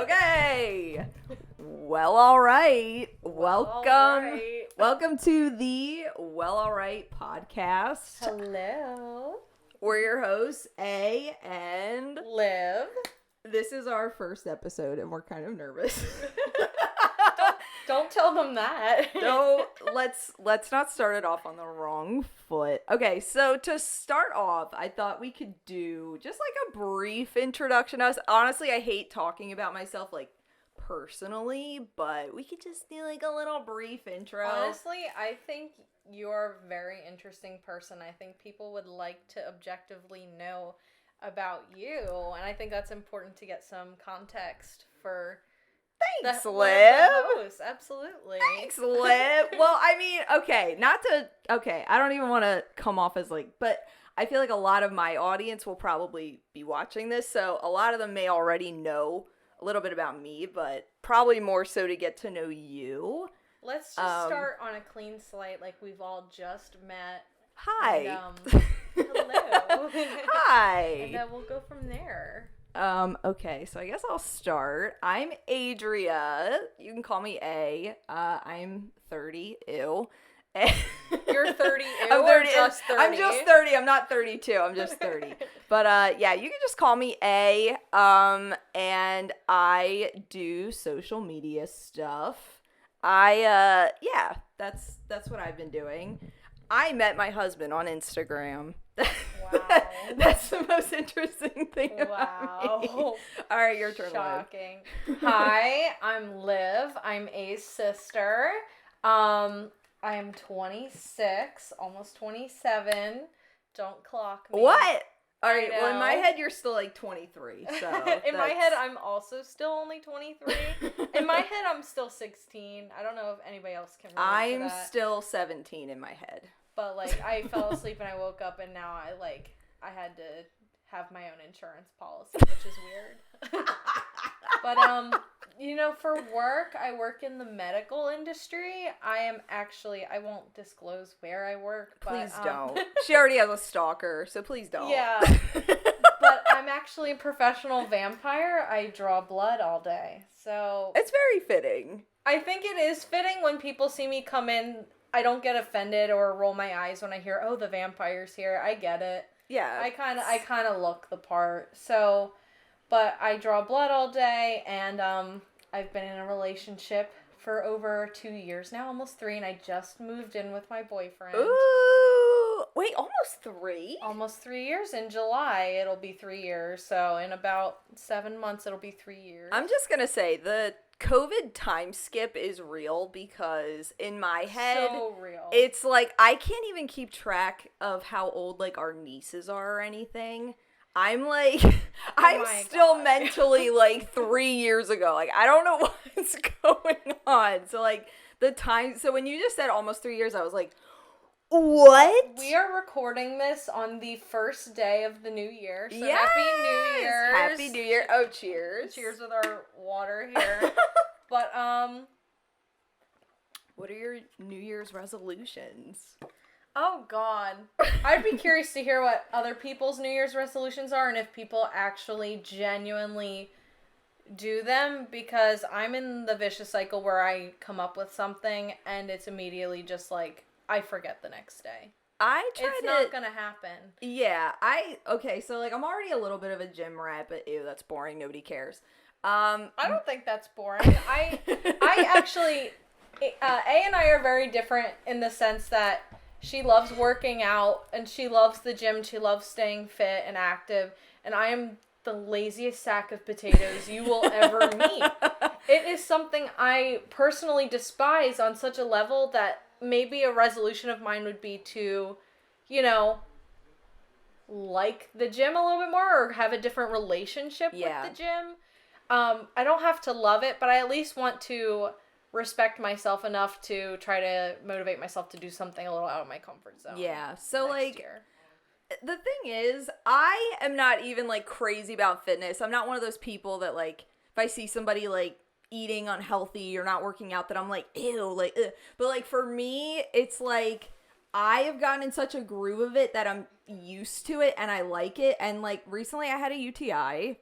Okay. Well, all right. Welcome. Welcome to the Well, All Right podcast. Hello. We're your hosts, A and Liv. This is our first episode, and we're kind of nervous. Don't tell them that. No, let's not start it off on the wrong foot. Okay, so to start off, I thought we could do just like a brief introduction. Honestly, I hate talking about myself like personally, but we could just do like a little brief intro. Honestly, I think you're a very interesting person. I think people would like to objectively know about you, and I think that's important to get some context for. Thanks, Liv. Absolutely. Thanks, Liv. Well, I mean, okay, I don't even want to come off as like, but I feel like a lot of my audience will probably be watching this, so a lot of them may already know a little bit about me, but probably more so to get to know you. Let's just start on a clean slate, like we've all just met. Hi. And, hello. Hi. And then we'll go from there. Okay, so I guess I'll start. I'm Adria. You can call me A. I'm 30. Ew. You're 30. I'm 30. Or just 30? I'm just 30. I'm not 32. I'm just 30. But yeah, you can just call me A. And I do social media stuff. Yeah, that's what I've been doing. I met my husband on Instagram. Wow. That's the most interesting thing about me. All right, your turn. Shocking. Hi, I'm Liv. I'm A's sister. I'm 26, almost 27. Don't clock me. What? All right, well, in my head, you're still like 23. So in my head, I'm also still only 23. In my head, I'm still 16. I don't know if anybody else can relate to that. I'm still 17 in my head. But, like, I fell asleep and I woke up and now I had to have my own insurance policy, which is weird. But, for work, I work in the medical industry. I won't disclose where I work. But, please don't. She already has a stalker, so please don't. Yeah. But I'm actually a professional vampire. I draw blood all day. So. It's very fitting. I think it is fitting when people see me come in. I don't get offended or roll my eyes when I hear, oh, the vampire's here. I get it. Yeah. I kind of look the part. So, but I draw blood all day, and I've been in a relationship for over 2 years now, almost 3, and I just moved in with my boyfriend. Ooh. Wait, almost 3? Almost 3 years. In July, it'll be 3 years. So, in about 7 months, it'll be 3 years. I'm just going to say, the COVID time skip is real because in my head, so real. It's like I can't even keep track of how old like our nieces are or anything. I'm like, I'm still mentally like 3 years ago. Like I don't know what's going on. So like the time. So when you just said almost 3 years, I was like, what? We are recording this on the first day of the new year. So yes! Happy New Year. Happy New Year. Oh, cheers. Cheers with our water here. But, what are your New Year's resolutions? Oh, God. I'd be curious to hear what other people's New Year's resolutions are and if people actually genuinely do them, because I'm in the vicious cycle where I come up with something and it's immediately just like, I forget the next day. It's not gonna happen. Yeah, okay, so like I'm already a little bit of a gym rat, but ew, that's boring. Nobody cares. I don't think that's boring. I actually, A and I are very different in the sense that she loves working out and she loves the gym. She loves staying fit and active, and I am the laziest sack of potatoes you will ever meet. It is something I personally despise on such a level that maybe a resolution of mine would be to, like the gym a little bit more or have a different relationship with the gym. I don't have to love it, but I at least want to respect myself enough to try to motivate myself to do something a little out of my comfort zone. Yeah. So like year. The thing is, I am not even like crazy about fitness. I'm not one of those people that like if I see somebody like eating unhealthy or not working out that I'm like, ew, like, ugh. But like for me, it's like I have gotten in such a groove of it that I'm used to it and I like it. And like recently I had a UTI.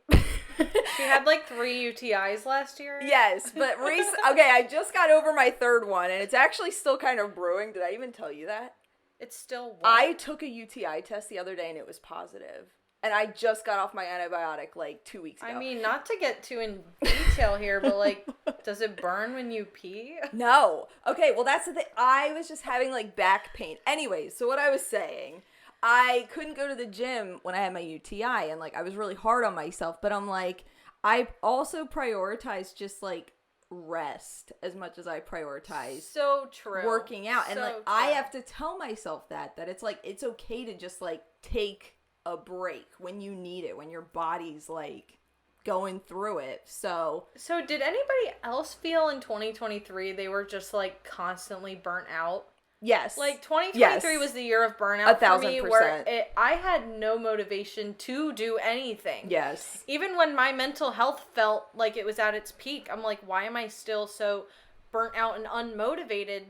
She had like 3 UTIs last year. Yes, but okay, I just got over my third one, and it's actually still kind of brewing. Did I even tell you that? It's still what? I took a UTI test the other day, and it was positive. And I just got off my antibiotic like 2 weeks ago. I mean, not to get too in detail here, but like, does it burn when you pee? No. Okay, well, that's the thing. I was just having like back pain. Anyways, so what I was saying, I couldn't go to the gym when I had my UTI, and like I was really hard on myself, but I'm like, I also prioritize just like rest as much as I prioritize so true working out. And so like true. I have to tell myself that it's like it's okay to just like take a break when you need it, when your body's like going through it. So did anybody else feel in 2023 they were just like constantly burnt out? Yes. Like 2023 was the year of burnout for me, 1,000%. where I had no motivation to do anything. Yes. Even when my mental health felt like it was at its peak, I'm like, why am I still so burnt out and unmotivated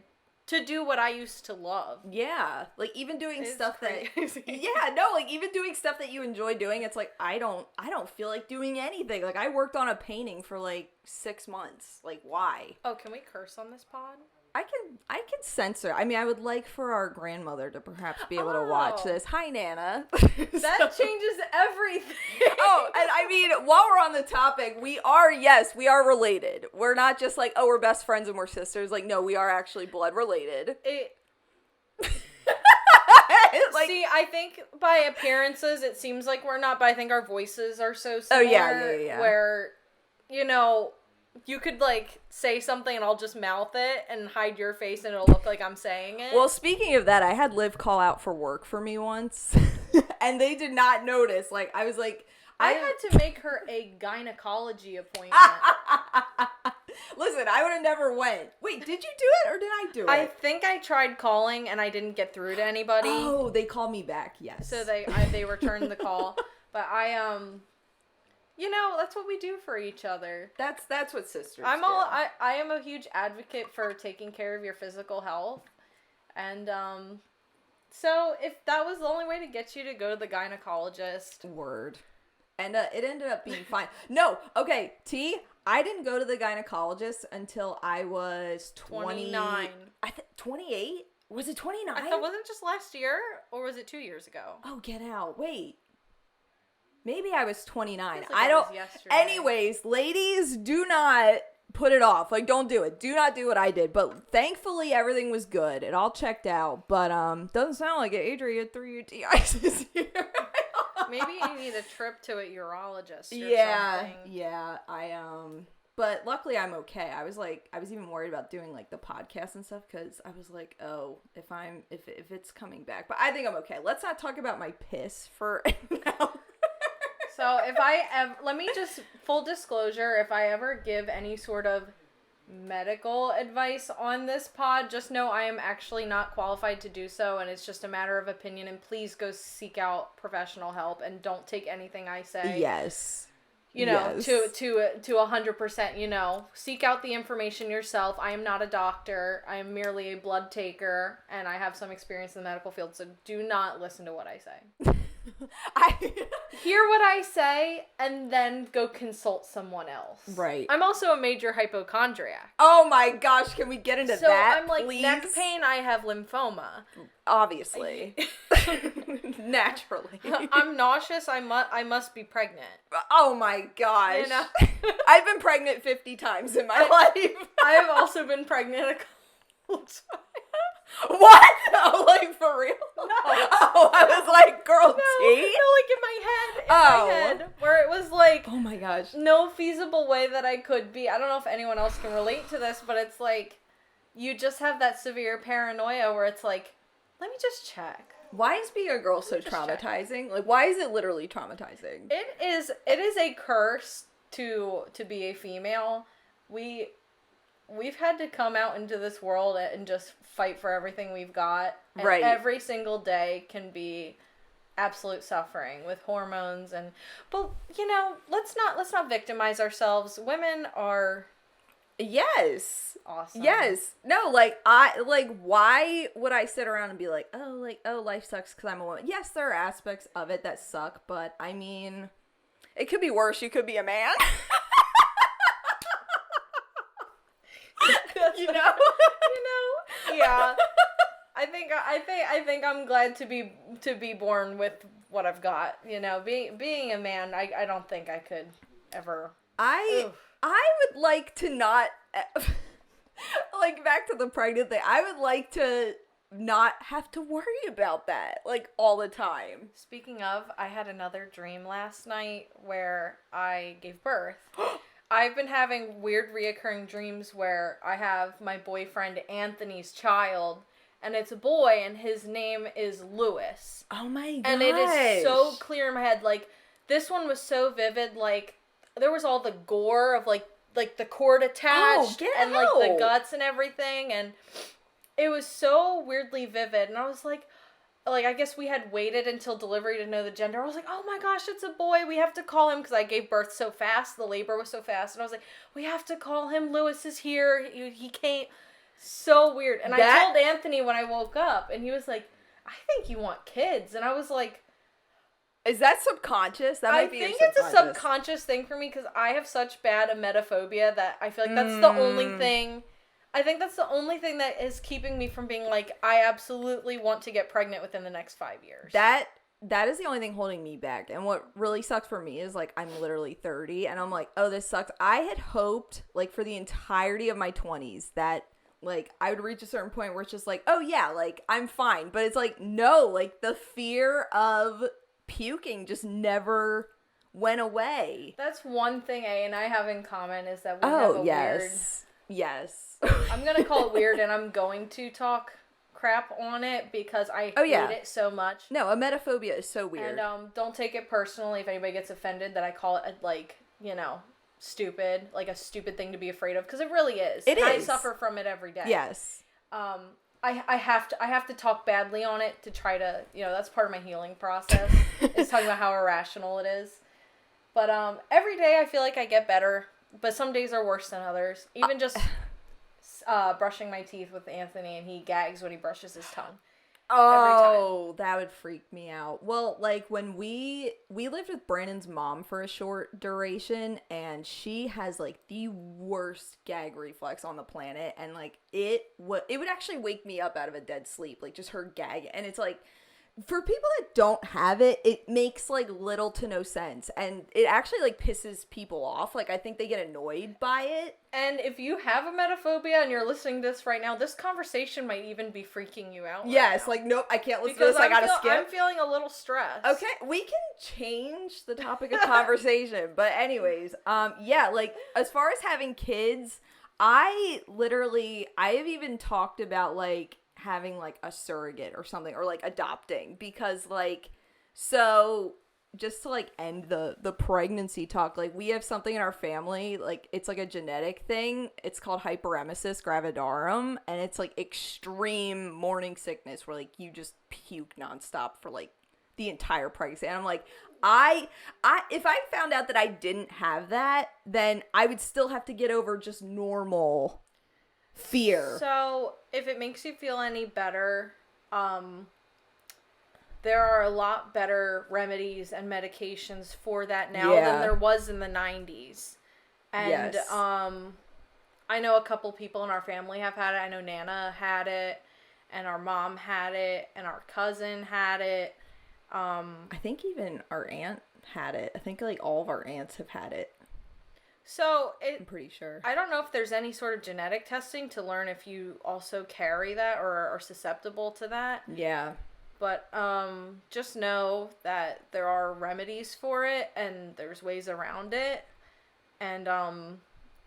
to do what I used to love? Yeah. Like even doing stuff crazy. like even doing stuff that you enjoy doing, it's like I don't feel like doing anything. Like I worked on a painting for like 6 months. Like why? Oh, can we curse on this pod? I can censor. I mean, I would like for our grandmother to perhaps be able to watch this. Hi, Nana. That changes everything. Oh, and I mean, while we're on the topic, we are related. We're not just like, oh, we're best friends and we're sisters. Like, no, we are actually blood related. Like, see, I think by appearances, it seems like we're not, but I think our voices are so similar. Oh, yeah. Where, you know, you could, like, say something and I'll just mouth it and hide your face and it'll look like I'm saying it. Well, speaking of that, I had Liv call out for work for me once, and they did not notice. Like, I was like... I had to make her a gynecology appointment. Listen, I would have never went. Wait, did you do it or did I do it? I think I tried calling and I didn't get through to anybody. Oh, they called me back, yes. So they returned the call. But you know, that's what we do for each other. That's what sisters do. I am a huge advocate for taking care of your physical health. And so if that was the only way to get you to go to the gynecologist. Word. And it ended up being fine. No, okay, T, I didn't go to the gynecologist until I was 29. 28? Was it 29? I thought, wasn't it just last year? Or was it 2 years ago? Oh, get out. Wait. Maybe I was 29. Like I don't. It was yesterday. Anyways, ladies, do not put it off. Like, don't do it. Do not do what I did. But thankfully, everything was good. It all checked out. But doesn't sound like it. Adrian had 3 UTIs this year. Maybe you need a trip to a urologist or something. Yeah. But luckily I'm okay. I was even worried about doing like the podcast and stuff because I was like, oh, if it's coming back. But I think I'm okay. Let's not talk about my piss for now. So let me just, full disclosure, if I ever give any sort of medical advice on this pod, just know I am actually not qualified to do so, and it's just a matter of opinion, and please go seek out professional help and don't take anything I say. Yes. You know, yes. to 100%, you know, seek out the information yourself. I am not a doctor. I am merely a blood taker, and I have some experience in the medical field, so do not listen to what I say. Hear what I say and then go consult someone else. Right. I'm also a major hypochondriac. Oh my gosh, can we get into that? So I'm like, please? Neck pain, I have lymphoma. Obviously. Naturally. I'm nauseous, I must be pregnant. Oh my gosh. You know? I've been pregnant 50 times in my life. I have also been pregnant a couple times. What? Oh, like for real? No. Oh, I was like, girl, no, like in my head, where it was like, oh my gosh, no feasible way that I could be. I don't know if anyone else can relate to this, but it's like, you just have that severe paranoia where it's like, let me just check. Why is being a girl so traumatizing? Like, why is it literally traumatizing? It is a curse to be a female. We've had to come out into this world and just fight for everything we've got. And right. Every single day can be absolute suffering with hormones but you know, let's not victimize ourselves. Women are awesome. Yes. No, why would I sit around and be like, oh, life sucks because I'm a woman? Yes, there are aspects of it that suck, but I mean, It could be worse. You could be a man. You know? Yeah. I think I'm glad to be born with what I've got. You know, being a man, I don't think I could ever. I would like to not like back to the pregnant thing. I would like to not have to worry about that like all the time. Speaking of, I had another dream last night where I gave birth. I've been having weird reoccurring dreams where I have my boyfriend Anthony's child, and it's a boy, and his name is Lewis. Oh my gosh. And it is so clear in my head. Like, this one was so vivid. Like, there was all the gore of, like the cord attached and, like, the guts and everything. And it was so weirdly vivid. And I was like, I guess we had waited until delivery to know the gender. I was like, oh my gosh, it's a boy. We have to call him, because I gave birth so fast. The labor was so fast. And I was like, we have to call him. Lewis is here. He came. So weird. And I told Anthony when I woke up, and he was like, I think you want kids. And I was like, is that subconscious? That might be. I think it's a subconscious thing for me, because I have such bad emetophobia that I feel like that's the only thing. I think that's the only thing that is keeping me from being like, I absolutely want to get pregnant within the next 5 years. That is the only thing holding me back. And what really sucks for me is, like, I'm literally 30, and I'm like, oh, this sucks. I had hoped, like, for the entirety of my 20s that, like, I would reach a certain point where it's just like, oh, yeah, like, I'm fine. But it's like, no, like, the fear of puking just never went away. That's one thing A and I have in common, is that we have a weird... Yes. I'm going to call it weird, and I'm going to talk crap on it because I hate it so much. No, emetophobia is so weird. And don't take it personally if anybody gets offended that I call it, like, you know, stupid, like a stupid thing to be afraid of, because it really is. It is. I suffer from it every day. Yes. I have to talk badly on it to try to, you know, that's part of my healing process, is talking about how irrational it is. But every day I feel like I get better, but some days are worse than others. Even just brushing my teeth with Anthony, and he gags when he brushes his tongue. Oh, that would freak me out. Well, like, when we lived with Brandon's mom for a short duration, and she has, like, the worst gag reflex on the planet, and, like, it would actually wake me up out of a dead sleep, like, just her gag. And it's like, for people that don't have it, it makes, like, little to no sense, and it actually, like, pisses people off. Like, I think they get annoyed by it. And if you have emetophobia and you're listening to this right now, this conversation might even be freaking you out. Yes, right now. like, nope, I can't listen to this. I gotta skip. I'm feeling a little stressed. Okay, we can change the topic of conversation. But anyways, yeah, like, as far as having kids, I have even talked about, like, having, like, a surrogate or something, or, like, adopting, because, like, so just to, like, end the pregnancy talk, like, we have something in our family, like, it's like a genetic thing. It's called hyperemesis gravidarum, and it's, like, extreme morning sickness where, like, you just puke nonstop for, like, the entire pregnancy. And I'm like, if I found out that I didn't have that, then I would still have to get over just normal fear. So, if it makes you feel any better, there are a lot better remedies and medications for that now than there was in the 90s. And, yes. I know a couple people in our family have had it. I know Nana had it, and our mom had it, and our cousin had it. I think even our aunt had it. I think, like, all of our aunts have had it. So, I'm pretty sure. I don't know if there's any sort of genetic testing to learn if you also carry that or are susceptible to that. Yeah. But just know that there are remedies for it, and there's ways around it. And,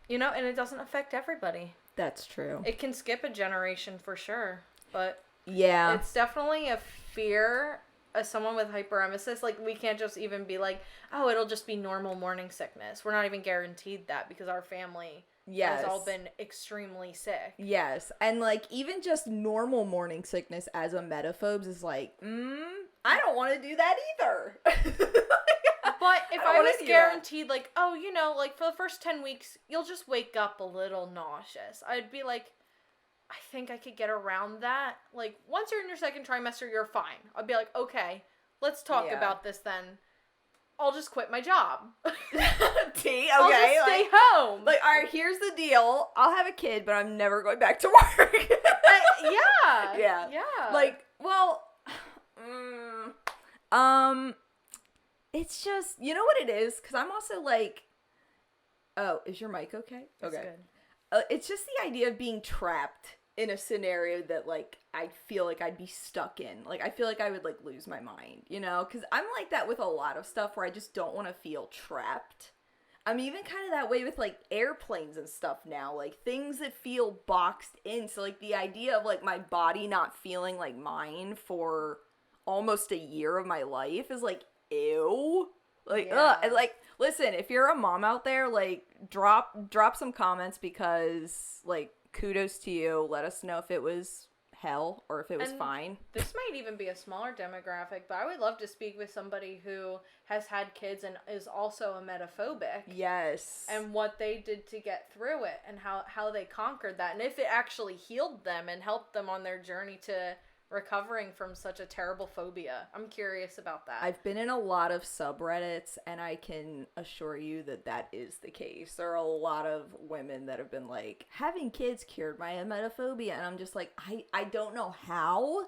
you know, and it doesn't affect everybody. That's true. It can skip a generation for sure. But yeah, it's definitely a fear as someone with hyperemesis. Like, we can't just even be like, oh, it'll just be normal morning sickness. We're not even guaranteed that, because our family has all been extremely sick. Yes. And, like, even just normal morning sickness as a emetophobes is like, I don't want to do that either. But if I was guaranteed, like, oh, you know, like, for the first 10 weeks, you'll just wake up a little nauseous, I'd be like, I think I could get around that. Like, once you're in your second trimester, you're fine. I'd be like, okay, let's talk about this then. I'll just quit my job. Okay. I'll just stay home. Like, all right, here's the deal. I'll have a kid, but I'm never going back to work. Yeah. Like, well, it's just, you know what it is? Because I'm also like, oh, is your mic okay? It's okay. Good. It's just the idea of being trapped in a scenario that, like, I feel like I'd be stuck in. Like, I feel like I would, like, lose my mind, you know? Because I'm like that with a lot of stuff where I just don't want to feel trapped. I'm even kind of that way with, like, airplanes and stuff now. Like, things that feel boxed in. So, like, the idea of, like, my body not feeling like mine for almost a year of my life is, like, ew. Like, ugh. And, like, listen, if you're a mom out there, like, drop some comments because, like, kudos to you. Let us know if it was hell or if it was fine. This might even be a smaller demographic, but I would love to speak with somebody who has had kids and is also emetophobic. Yes. And what they did to get through it and how they conquered that. And if it actually healed them and helped them on their journey to recovering from such a terrible phobia. I'm curious about that. I've been in a lot of subreddits, and I can assure you that that is the case. There are a lot of women that have been like, having kids cured my emetophobia, and I'm just like, I don't know how,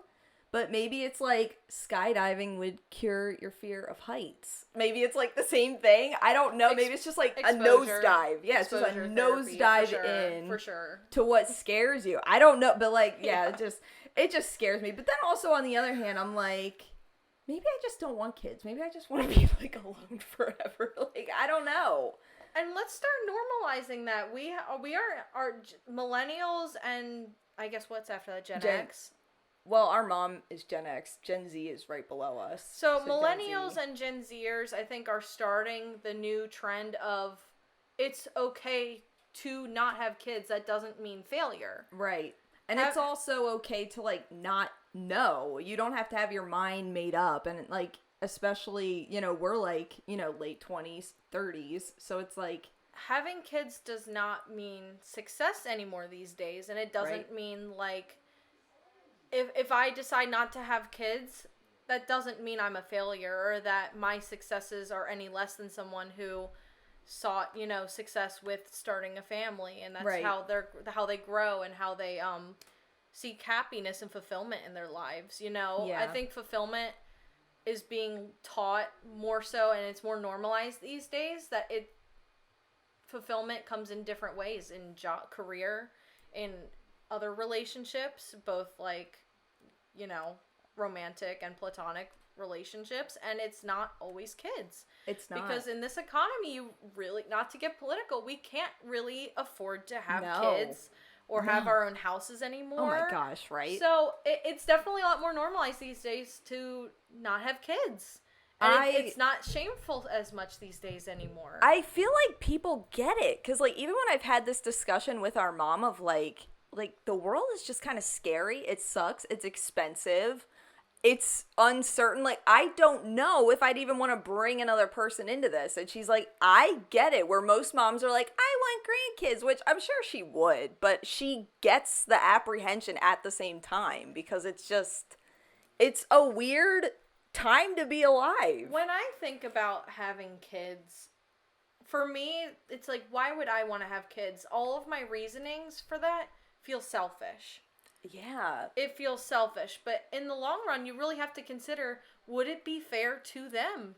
but maybe it's like skydiving would cure your fear of heights. Maybe it's like the same thing. I don't know. Maybe it's just like a nosedive. Yeah, it's just a nosedive in for sure to what scares you. I don't know, but like, yeah. It just scares me. But then also on the other hand, I'm like, maybe I just don't want kids. Maybe I just want to be like alone forever. Like, I don't know. And let's start normalizing that. We are millennials, and I guess what's after that, Gen X? Well, our mom is Gen X. Gen Z is right below us. So millennials and Gen Zers, I think, are starting the new trend of it's okay to not have kids. That doesn't mean failure. Right. And it's also okay to, like, not know. You don't have to have your mind made up. And, like, especially, you know, we're, like, you know, late 20s, 30s. So it's, like... Having kids does not mean success anymore these days. And it doesn't mean, like... If I decide not to have kids, that doesn't mean I'm a failure or that my successes are any less than someone who... sought, you know, success with starting a family, and that's how they grow and how they seek happiness and fulfillment in their lives, you know. I think fulfillment is being taught more so, and it's more normalized these days, that fulfillment comes in different ways, in career, in other relationships, both, like, you know, romantic and platonic relationships, and it's not always kids. It's not. Because in this economy, you really, not to get political, we can't really afford to have kids or have our own houses anymore. Oh my gosh, right? So it's definitely a lot more normalized these days to not have kids. And it's not shameful as much these days anymore. I feel like people get it, because, like, even when I've had this discussion with our mom of, like the world is just kind of scary. It sucks. It's expensive. It's uncertain. Like, I don't know if I'd even want to bring another person into this. And she's like, I get it. Where most moms are like, I want grandkids, which I'm sure she would, but she gets the apprehension at the same time, because it's a weird time to be alive. When I think about having kids, for me, it's like, why would I want to have kids? All of my reasonings for that feel selfish. Yeah. It feels selfish, but in the long run, you really have to consider, would it be fair to them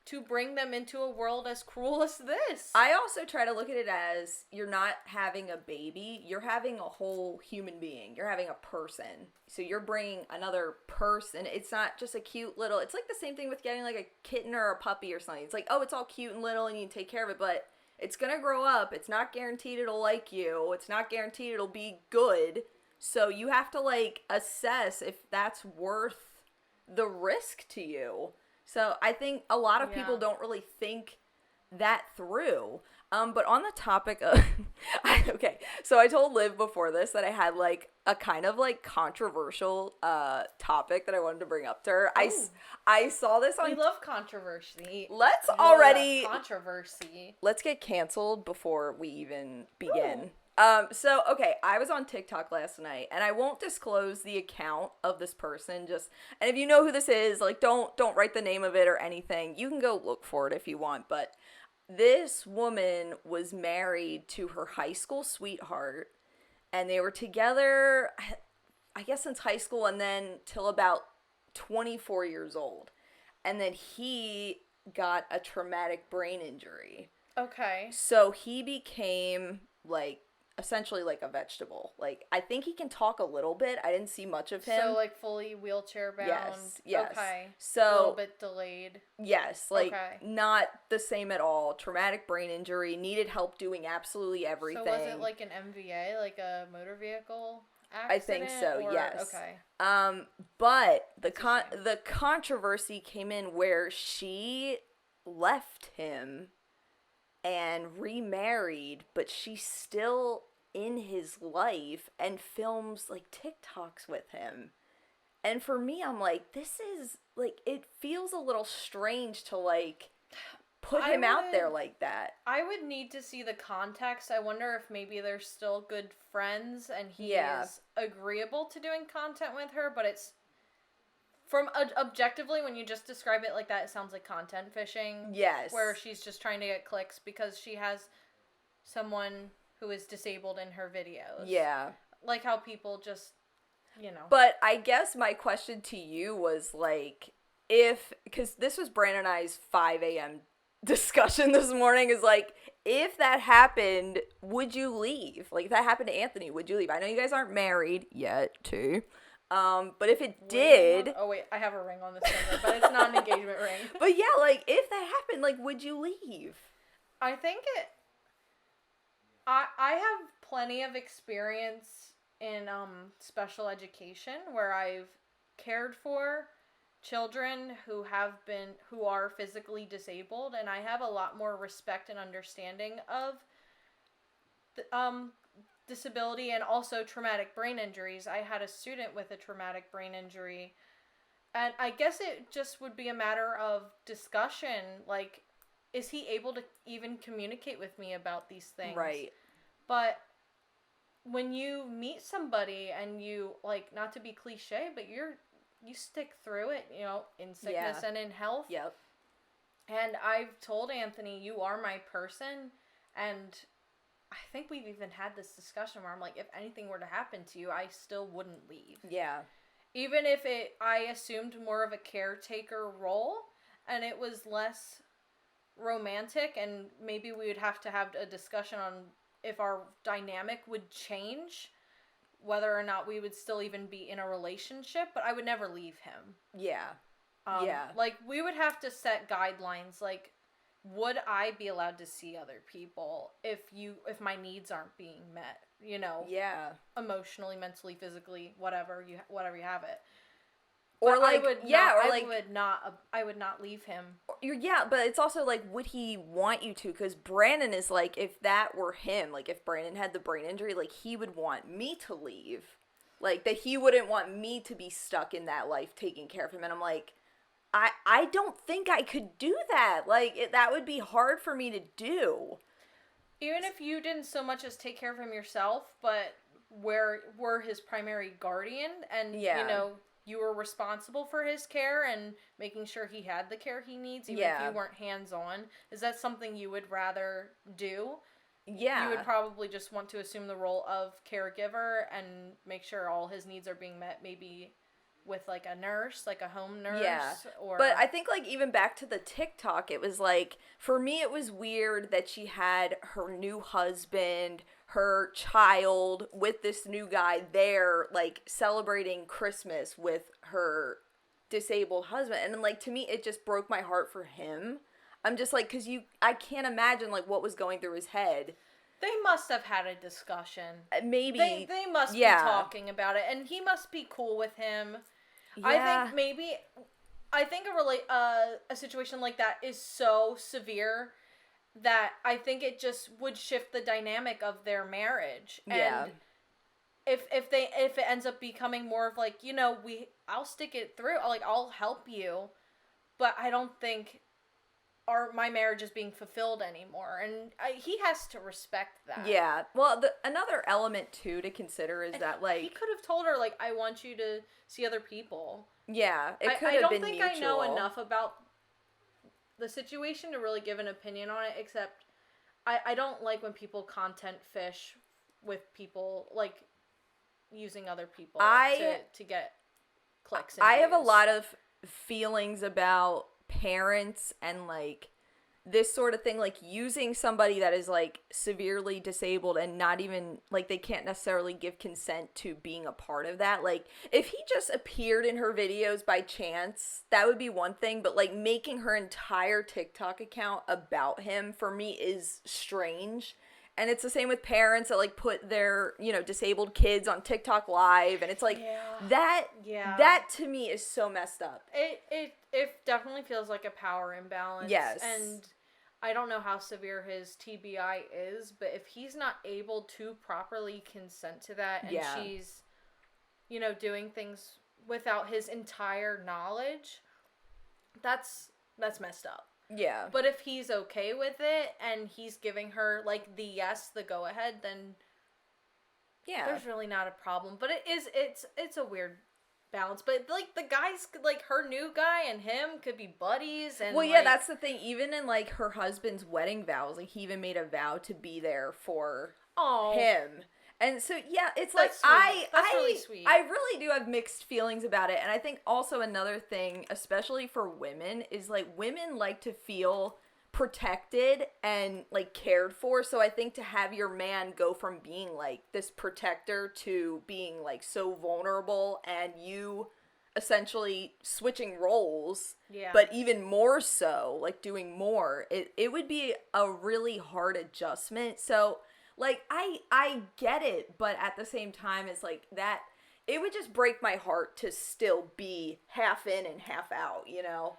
to bring them into a world as cruel as this? I also try to look at it as, you're not having a baby, you're having a whole human being. You're having a person. So you're bringing another person. It's not just a cute little, it's like the same thing with getting like a kitten or a puppy or something. It's like, oh, it's all cute and little and you can take care of it, but it's gonna grow up. It's not guaranteed it'll like you. It's not guaranteed it'll be good. So you have to, like, assess if that's worth the risk to you. So I think a lot of people don't really think that through. But on the topic of, so I told Liv before this that I had, like, a kind of, like, controversial topic that I wanted to bring up to her. I saw this on... We love controversy. Let's get canceled before we even begin. So okay, I was on TikTok last night, and I won't disclose the account of this person. Just, and if you know who this is, like, don't write the name of it or anything. You can go look for it if you want. But this woman was married to her high school sweetheart, and they were together, I guess, since high school, and then till about 24 years old, and then he got a traumatic brain injury. Okay. So he became like essentially like a vegetable. Like, I think he can talk a little bit. I didn't see much of him. So like fully wheelchair bound. Yes. Okay. So a little bit delayed. Yes, like okay. Not the same at all. Traumatic brain injury, needed help doing absolutely everything. So was it like an MVA, like a motor vehicle accident? I think so, or, yes. Okay. But the controversy came in where she left him and remarried, but she's still in his life and films like TikToks with him. And for me, I'm like, this is like, it feels a little strange to like put him out there like that. I would need to see the context. I wonder if maybe they're still good friends and he is agreeable to doing content with her, but it's from objectively, when you just describe it like that, it sounds like content fishing. Yes. Where she's just trying to get clicks because she has someone who is disabled in her videos. Yeah. Like how people just, But I guess my question to you was like, because this was Brandon and I's 5 a.m. discussion this morning, is like, if that happened, would you leave? Like, if that happened to Anthony, would you leave? I know you guys aren't married yet, too. But if it did... Oh, wait, I have a ring on this finger, but it's not an engagement ring. But yeah, like, if that happened, like, would you leave? I think I have plenty of experience in, special education where I've cared for children who are physically disabled, and I have a lot more respect and understanding of disability and also traumatic brain injuries. I had a student with a traumatic brain injury, and I guess it just would be a matter of discussion. Like, is he able to even communicate with me about these things? Right. But when you meet somebody and you, like, not to be cliche, but you stick through it, in sickness and in health. Yep. And I've told Anthony, you are my person, and I think we've even had this discussion where I'm like, if anything were to happen to you, I still wouldn't leave. Yeah. Even if I assumed more of a caretaker role, and it was less romantic, and maybe we would have to have a discussion on if our dynamic would change, whether or not we would still even be in a relationship, but I would never leave him. Yeah. Like, we would have to set guidelines, like, would I be allowed to see other people if my needs aren't being met, Yeah. emotionally, mentally, physically, whatever you have it. Or but like, I would not leave him. Yeah, but it's also like, would he want you to? Because Brandon is like, if that were him, like if Brandon had the brain injury, like he would want me to leave. Like that he wouldn't want me to be stuck in that life taking care of him. And I'm like, I don't think I could do that. Like, that would be hard for me to do. Even if you didn't so much as take care of him yourself, but were his primary guardian, and, you were responsible for his care and making sure he had the care he needs, even if you weren't hands-on. Is that something you would rather do? Yeah. You would probably just want to assume the role of caregiver and make sure all his needs are being met, maybe with, like, a nurse, like a home nurse. Yeah. But I think, like, even back to the TikTok, it was, like, for me, it was weird that she had her new husband, her child, with this new guy there, like, celebrating Christmas with her disabled husband. And, like, to me, it just broke my heart for him. I'm just, like, because I can't imagine, like, what was going through his head. They must have had a discussion. Maybe. They must be talking about it, and he must be cool with him. Yeah. I think a situation like that is so severe that I think it just would shift the dynamic of their marriage. Yeah. And if it ends up becoming more of like, I'll stick it through, like, I'll help you, but I don't think my marriage is being fulfilled anymore, and he has to respect that. Yeah. Well, another element too to consider is that like he could have told her like, I want you to see other people. Yeah, it could have been mutual. I know enough about the situation to really give an opinion on it, except I don't like when people content fish with people, like, using other people to get clicks and I have a views. lot of feelings about parents and, like, this sort of thing, like, using somebody that is, like, severely disabled and not even, like, they can't necessarily give consent to being a part of that. Like, if he just appeared in her videos by chance, that would be one thing, but, like, making her entire TikTok account about him, for me, is strange. And it's the same with parents that, like, put their, you know, disabled kids on TikTok Live, and it's like, that to me is so messed up. It definitely feels like a power imbalance. Yes. And I don't know how severe his TBI is, but if he's not able to properly consent to that, and she's, you know, doing things without his entire knowledge, that's messed up. Yeah. But if he's okay with it and he's giving her, like, the go ahead, then there's really not a problem. But it's a weird balance. But, like, the guys, like, her new guy and him could be buddies. And, well, yeah, that's the thing. Even in, like, her husband's wedding vows, like, he even made a vow to be there for him. And so, yeah, it's that's like, that's really sweet. I really do have mixed feelings about it. And I think also another thing, especially for women, is, like, women like to feel protected and, like, cared for. So I think to have your man go from being, like, this protector to being, like, so vulnerable, and you essentially switching roles, but even more so, like, doing more, it would be a really hard adjustment. So, like, I get it, but at the same time, it's like that, it would just break my heart to still be half in and half out, you know?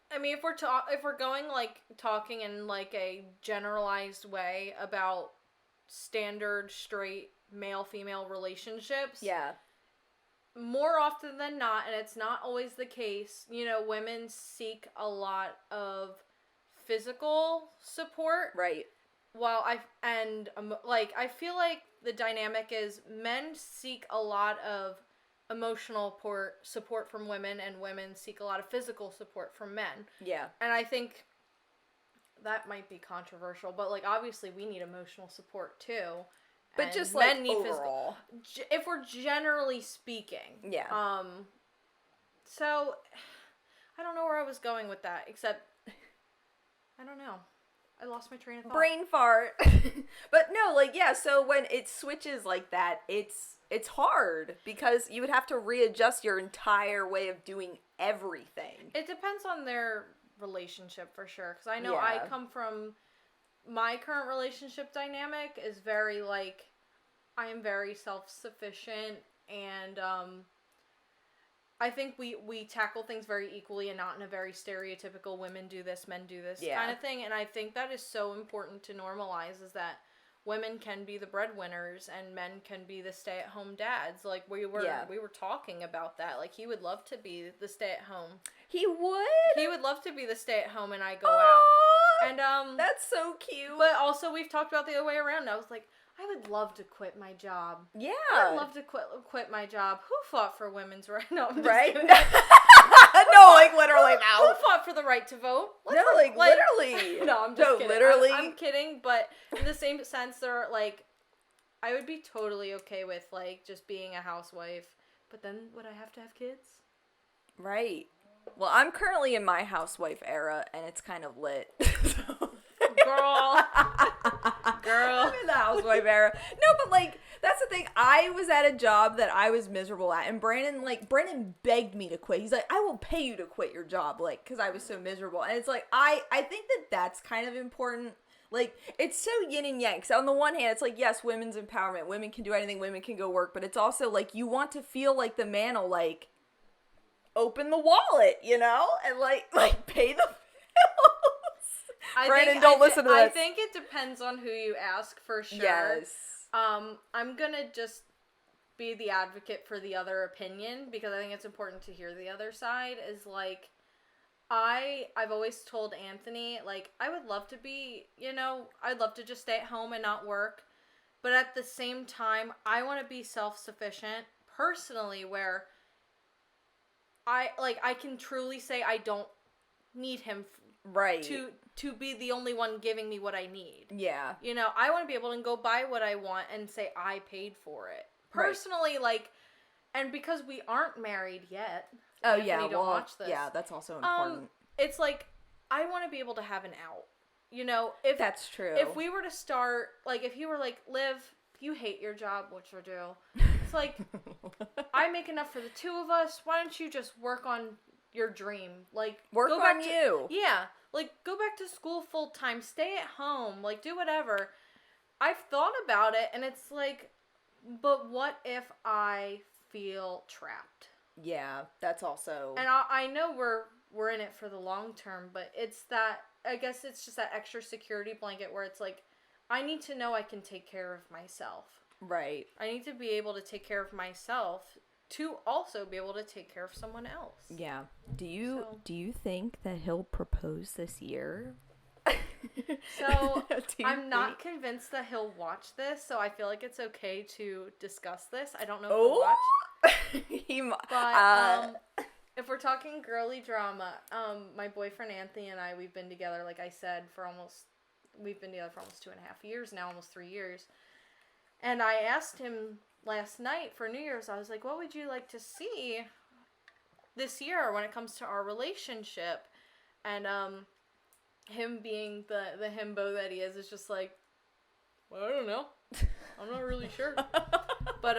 I mean, if we're going, like, talking in, like, a generalized way about standard straight male-female relationships. Yeah. More often than not, and it's not always the case, you know, women seek a lot of physical support. Right. Well, I feel like the dynamic is men seek a lot of emotional support from women, and women seek a lot of physical support from men. Yeah. And I think that might be controversial, but, like, obviously we need emotional support too. But and just, like, men need overall. If we're generally speaking. Yeah. So, I don't know where I was going with that, except, I don't know. I lost my train of thought. Brain fart. But no, like, yeah, so when it switches like that, it's hard, because you would have to readjust your entire way of doing everything. It depends on their relationship, for sure, because I know I come from, my current relationship dynamic is very, like, I am very self-sufficient, and I think we tackle things very equally and not in a very stereotypical women do this, men do this kind of thing. And I think that is so important to normalize, is that women can be the breadwinners and men can be the stay-at-home dads. Like, we were talking about that. Like, he would love to be the stay-at-home. He would? He would love to be the stay-at-home and I go out. And that's so cute. But also we've talked about the other way around. I was like, I would love to quit my job. Yeah. I would love to quit my job. Who fought for women's rights? No, I'm just right? kidding. No, like, literally now. Who fought for the right to vote? Literally. No, I'm just kidding. Literally. I'm kidding, but in the same sense, there are, like, I would be totally okay with, like, just being a housewife, but then would I have to have kids? Right. Well, I'm currently in my housewife era, and it's kind of lit. Girl. I'm in the housewife era. No, but, like, that's the thing. I was at a job that I was miserable at, and Brandon begged me to quit. He's like, I will pay you to quit your job, like, because I was so miserable. And it's like, I think that's kind of important. Like, it's so yin and yang. So on the one hand, it's like, yes, women's empowerment. Women can do anything. Women can go work. But it's also, like, you want to feel like the man will, like, open the wallet, you know? And, like pay the bills. Brandon, don't listen to this. I think it depends on who you ask, for sure. Yes. I'm gonna just be the advocate for the other opinion, because I think it's important to hear the other side, is, like, I've always told Anthony, like, I would love to be, I'd love to just stay at home and not work. But at the same time, I want to be self-sufficient personally, where I can truly say I don't need him right to be the only one giving me what I need. Yeah. I want to be able to go buy what I want and say I paid for it. Personally, like, and because we aren't married yet. Oh, Anthony, yeah, don't watch this. Yeah, that's also important. It's like, I want to be able to have an out. If that's true. If we were to start, like, if you were like, Liv, you hate your job, which I do. It's like, I make enough for the two of us. Why don't you just work on your dream? Like, work go on back you. Yeah. Like, go back to school full time. Stay at home. Like, do whatever. I've thought about it, and it's like, but what if I feel trapped? Yeah, that's also... And I know we're in it for the long term, but it's that, I guess it's just that extra security blanket where it's like, I need to know I can take care of myself. Right. I need to be able to take care of myself to also be able to take care of someone else. Yeah. Do you think that he'll propose this year? So, I'm not convinced that he'll watch this, so I feel like it's okay to discuss this. I don't know if he'll watch. But, if we're talking girly drama, my boyfriend Anthony and I, we've been together, like I said, we've been together for almost 2.5 years now, almost 3 years. And I asked him last night for New Year's, I was like, what would you like to see this year when it comes to our relationship? And, him being the himbo that he is just like, well, I don't know. I'm not really sure. But,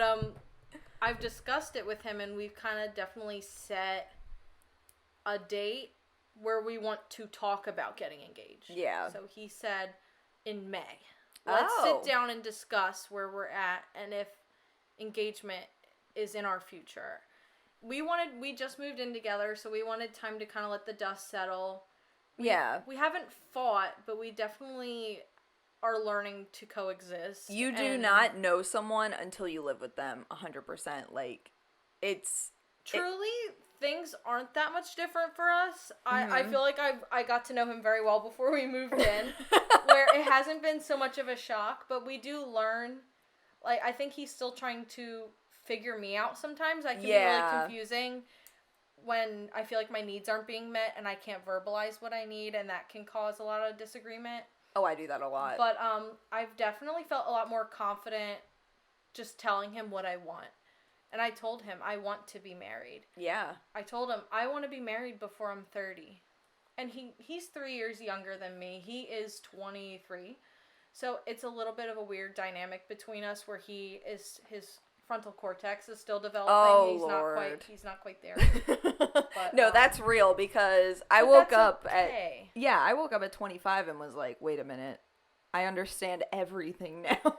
I've discussed it with him, and we've kind of definitely set a date where we want to talk about getting engaged. Yeah. So he said in May. Let's sit down and discuss where we're at and if engagement is in our future. We just moved in together, so we wanted time to kind of let the dust settle. We haven't fought, but we definitely are learning to coexist. You do not know someone until you live with them 100%. Like, it's... Truly, things aren't that much different for us. I feel like I got to know him very well before we moved in, where it hasn't been so much of a shock, but we do learn. Like, I think he's still trying to figure me out sometimes. I can be really confusing when I feel like my needs aren't being met and I can't verbalize what I need, and that can cause a lot of disagreement. Oh, I do that a lot. But I've definitely felt a lot more confident just telling him what I want. And I told him I want to be married. Yeah. I told him I want to be married before I'm 30. And he's 3 years younger than me. He is 23. So it's a little bit of a weird dynamic between us where his frontal cortex is still developing. Oh, Lord. He's not quite there. But, no, that's real, because I woke up at 25 and was like, wait a minute. I understand everything now.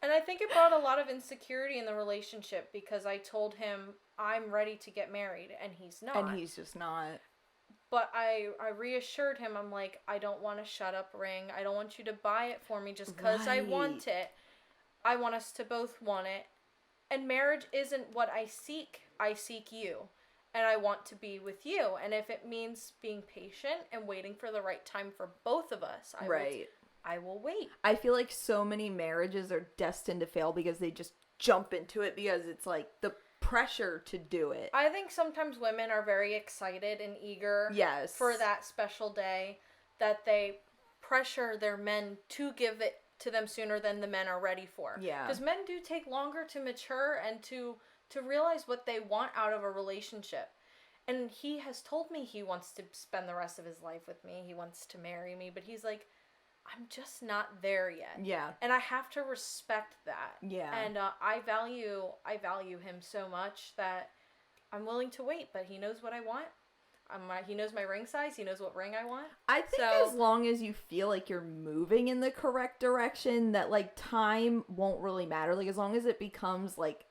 And I think it brought a lot of insecurity in the relationship, because I told him I'm ready to get married and he's not. And he's just not. But I reassured him, I'm like, I don't want a shut up ring. I don't want you to buy it for me just because I want it. I want us to both want it. And marriage isn't what I seek. I seek you. And I want to be with you. And if it means being patient and waiting for the right time for both of us, I will wait. I feel like so many marriages are destined to fail because they just jump into it because it's like the pressure to do it. I think sometimes women are very excited and eager for that special day that they pressure their men to give it to them sooner than the men are ready for. Yeah. Because men do take longer to mature and to realize what they want out of a relationship. And he has told me he wants to spend the rest of his life with me. He wants to marry me. But he's like, I'm just not there yet. Yeah. And I have to respect that. Yeah. And I value him so much that I'm willing to wait. But he knows what I want. He knows my ring size. He knows what ring I want. I think as long as you feel like you're moving in the correct direction, that, like, time won't really matter. Like, as long as it becomes, like,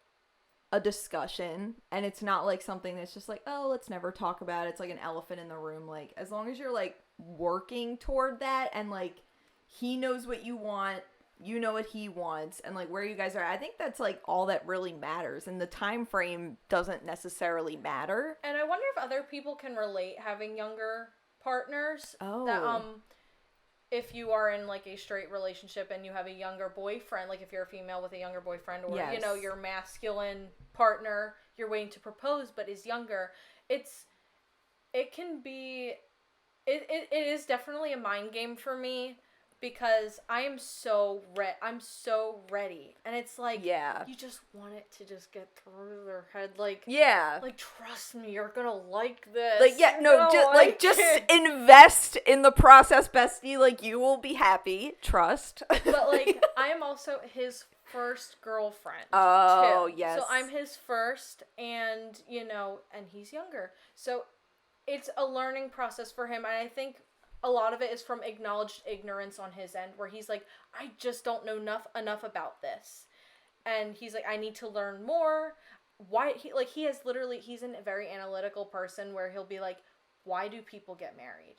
a discussion and it's not, like, something that's just like, oh, let's never talk about it. It's like an elephant in the room. Like, as long as you're, like, working toward that and, like, he knows what you want, you know what he wants, and like where you guys are. I think that's like all that really matters, and the time frame doesn't necessarily matter. And I wonder if other people can relate having younger partners. Oh. That if you are in like a straight relationship and you have a younger boyfriend, like if you're a female with a younger boyfriend, or yes. you know, your masculine partner you're waiting to propose but is younger, it is definitely a mind game for me, because I'm so ready, and it's like, you just want it to just get through their head, like, like, trust me, you're gonna like this, like, just invest in the process, bestie, like, you will be happy, trust. But like, I am also his first girlfriend, oh too. yes, so I'm his first, and you know, and he's younger, so it's a learning process for him, and I think a lot of it is from acknowledged ignorance on his end, where he's like, I just don't know enough about this. And he's like, I need to learn more. Why, he's a very analytical person, where he'll be like, why do people get married?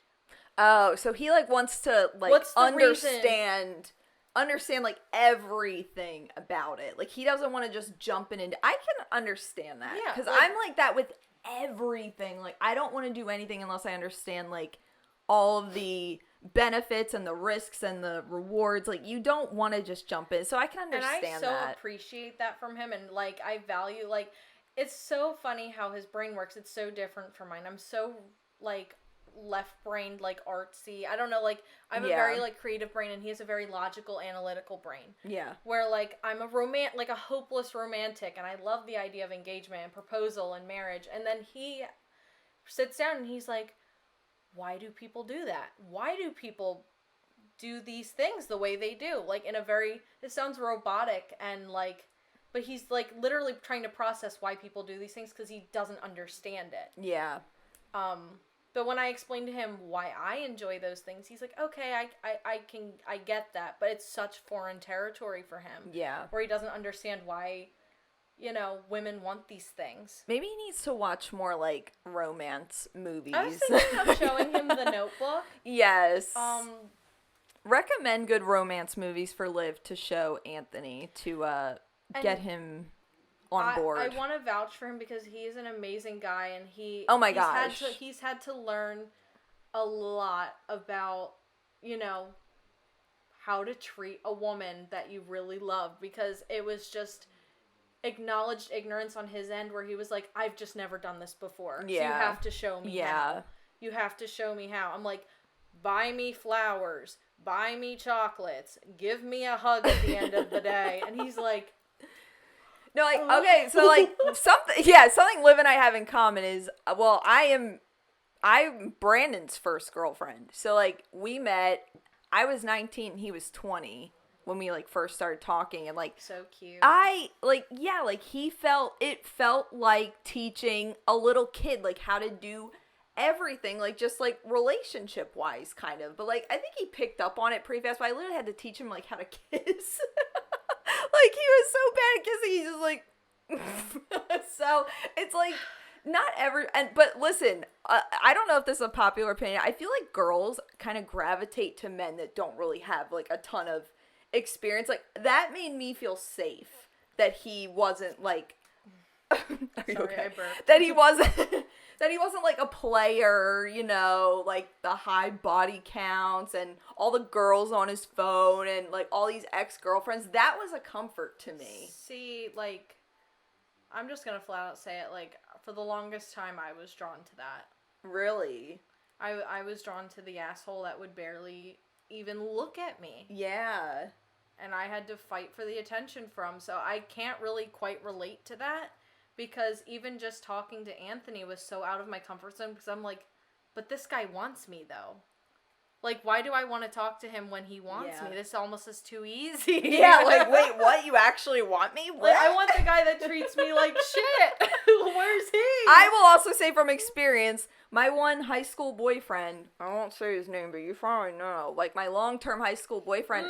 Oh, so he like wants to like understand like everything about it. Like he doesn't want to just jump in, and I can understand that. Yeah, because I'm like that with everything. Like I don't want to do anything unless I understand like all of the benefits and the risks and the rewards. Like you don't want to just jump in, so I can understand that. And I so appreciate that from him, and like I value, like, it's so funny how his brain works. It's so different from mine. I'm so like left-brained, like artsy. I don't know, like I'm a very like creative brain, and he has a very logical, analytical brain. Yeah. Where like I'm a like a hopeless romantic, and I love the idea of engagement and proposal and marriage. And then he sits down and he's like, why do people do that? Why do people do these things the way they do? Like in a very, it sounds robotic, and like, but he's like literally trying to process why people do these things, because he doesn't understand it. Yeah. But when I explained to him why I enjoy those things, he's like, okay, I get that, but it's such foreign territory for him. Yeah. Where he doesn't understand why, you know, women want these things. Maybe he needs to watch more like romance movies. I was thinking of showing him The Notebook. Yes. Recommend good romance movies for Liv to show Anthony to get him on board. I want to vouch for him, because he is an amazing guy, and he's had to learn a lot about, you know, how to treat a woman that you really love, because it was just acknowledged ignorance on his end, where he was like, I've just never done this before. Yeah. So you have to show me how. You have to show me how. I'm like, buy me flowers, buy me chocolates, give me a hug at the end of the day. And he's like, no, like, okay, so like something Liv and I have in common is, well, I'm Brandon's first girlfriend. So like we met, I was 19, he was 20. When we like first started talking, and like so cute. It felt like teaching a little kid like how to do everything, like just like relationship wise kind of. But like I think he picked up on it pretty fast, but I literally had to teach him like how to kiss. Like he was so bad at kissing, he's just like so it's like but listen, I don't know if this is a popular opinion. I feel like girls kind of gravitate to men that don't really have like a ton of experience. Like that made me feel safe that he wasn't like I burped. that he wasn't like a player, you know, like the high body counts and all the girls on his phone and like all these ex-girlfriends. That was a comfort to me. See, like, I'm just gonna flat out say it, like, for the longest time I was drawn to that. Really? I was drawn to the asshole that would barely even look at me. Yeah. And I had to fight for the attention from, so I can't really quite relate to that, because even just talking to Anthony was so out of my comfort zone, because I'm like, but this guy wants me though. Like, why do I want to talk to him when he wants me? This almost is too easy. Yeah, like, wait, what? You actually want me? What? Like, I want the guy that treats me like shit. Where's he? I will also say from experience, my one high school boyfriend, I won't say his name, but you probably know, like my long-term high school boyfriend,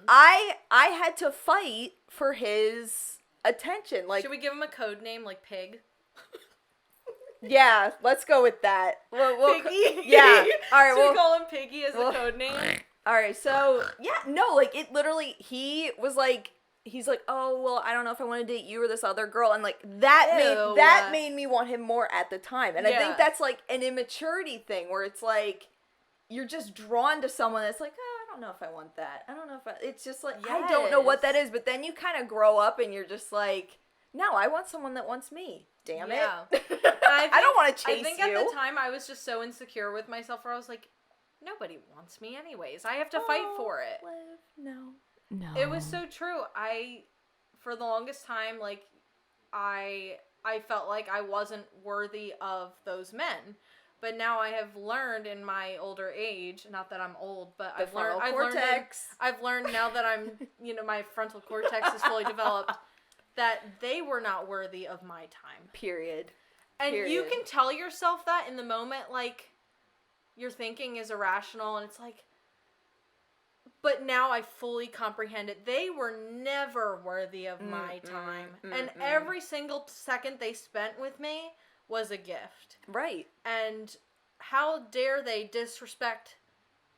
I had to fight for his attention. Like, should we give him a code name, like Pig? Yeah, let's go with that. Piggy? Yeah. All right, Should we call him Piggy as a code name? All right, so yeah, no, like it literally. He was like, he's like, oh well, I don't know if I want to date you or this other girl, and like that made me want him more at the time, and I think that's like an immaturity thing where it's like you're just drawn to someone that's like, oh, I don't know if I want that. I don't know if it's just like I don't know what that is, but then you kind of grow up and you're just like, no, I want someone that wants me. Damn it. I don't want to chase you. I think at the time I was just so insecure with myself where I was like, nobody wants me anyways. I have to fight for it. No. It was so true. For the longest time, like, I felt like I wasn't worthy of those men. But now I have learned in my older age, not that I'm old, but I've learned now that I'm, my frontal cortex is fully developed, that they were not worthy of my time. Period. And you can tell yourself that in the moment, like, your thinking is irrational, and it's like, but now I fully comprehend it. They were never worthy of my time. And every single second they spent with me was a gift. Right. And how dare they disrespect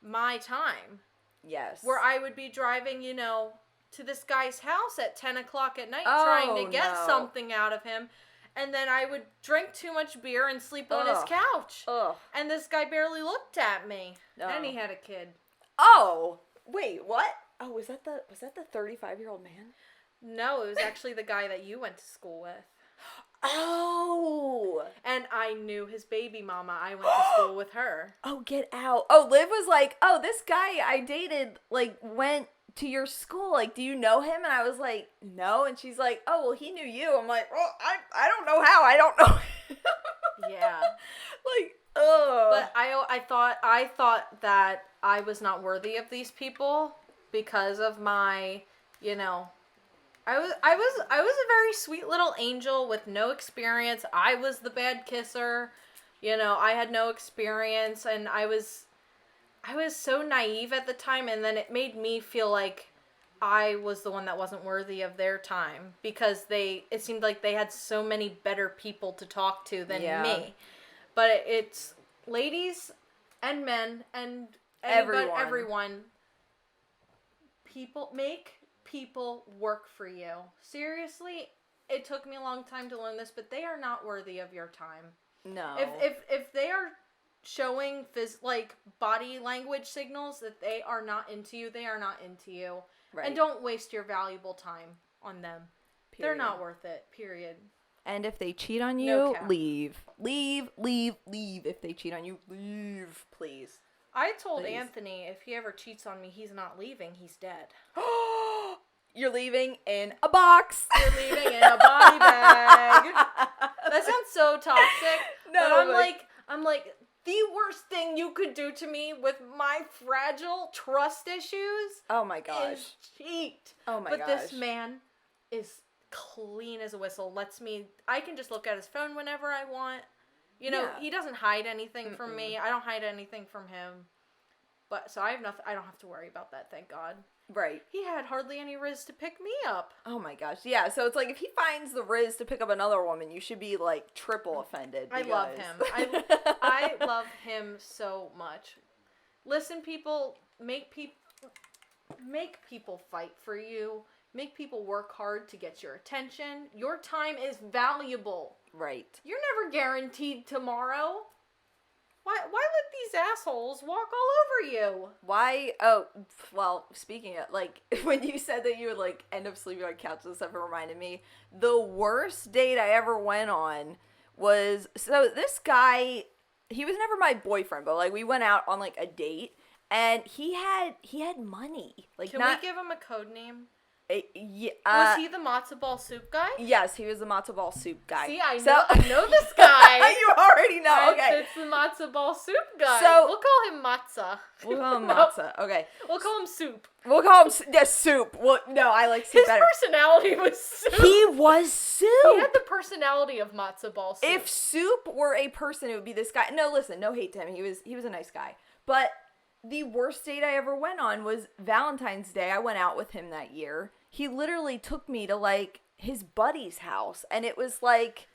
my time? Yes. Where I would be driving, to this guy's house at 10 o'clock at night trying to get something out of him. And then I would drink too much beer and sleep on his couch. And this guy barely looked at me. And he had a kid. Oh, wait, what? Oh, was that the 35-year-old man? No, it was actually the guy that you went to school with. Oh. And I knew his baby mama. I went to school with her. Oh, get out. Oh, Liv was like, oh, this guy I dated, like, went to your school. Like, do you know him? And I was like, no. And she's like, oh, well, he knew you. I'm like, well, I don't know how. I don't know. Yeah. Like, ugh. But I thought that I was not worthy of these people because of my, I was a very sweet little angel with no experience. I was the bad kisser. I had no experience, and I was so naive at the time, and then it made me feel like I was the one that wasn't worthy of their time because it seemed like they had so many better people to talk to than me. But it's ladies and men and everyone. Make people work for you. Seriously, it took me a long time to learn this, but they are not worthy of your time. No. If they are showing body language signals that they are not into you, they are not into you. Right. And don't waste your valuable time on them. Period. They're not worth it. Period. And if they cheat on you, leave. Leave. If they cheat on you, leave, please. I told Anthony if he ever cheats on me, he's not leaving. He's dead. You're leaving in a box. You're leaving in a body bag. That sounds so toxic. No, but I'm like, the worst thing you could do to me with my fragile trust issues. Oh my gosh. Is cheat. Oh my gosh. But this man is clean as a whistle. I can just look at his phone whenever I want. He doesn't hide anything from me. I don't hide anything from him. But so I don't have to worry about that, thank God. Right. He had hardly any riz to pick me up. Oh my gosh. Yeah, so it's like if he finds the riz to pick up another woman, you should be like triple offended. I love him. I love him so much. Listen, people, make people fight for you. Make people work hard to get your attention. Your time is valuable. Right. You're never guaranteed tomorrow. Why let these assholes walk all over you? Why? Oh, well, speaking of, like, when you said that you would, like, end up sleeping on couches and stuff, it reminded me, the worst date I ever went on was, so this guy, he was never my boyfriend, but, like, we went out on, like, a date, and he had money. Like, Can we give him a code name? Yeah, was he the matzo ball soup guy? Yes, he was the matzo ball soup guy. See, I know this guy. You already know. Okay, it's the matzo ball soup guy. So we'll call him matza. We'll call him matza. Okay. We'll call him soup. We'll call him soup. Well, no, I like soup better. His personality was soup. He was soup. He had the personality of matzo ball soup. If soup were a person, it would be this guy. No, listen, no hate to him. He was a nice guy. But the worst date I ever went on was Valentine's Day. I went out with him that year. He literally took me to, like, his buddy's house, and it was, like,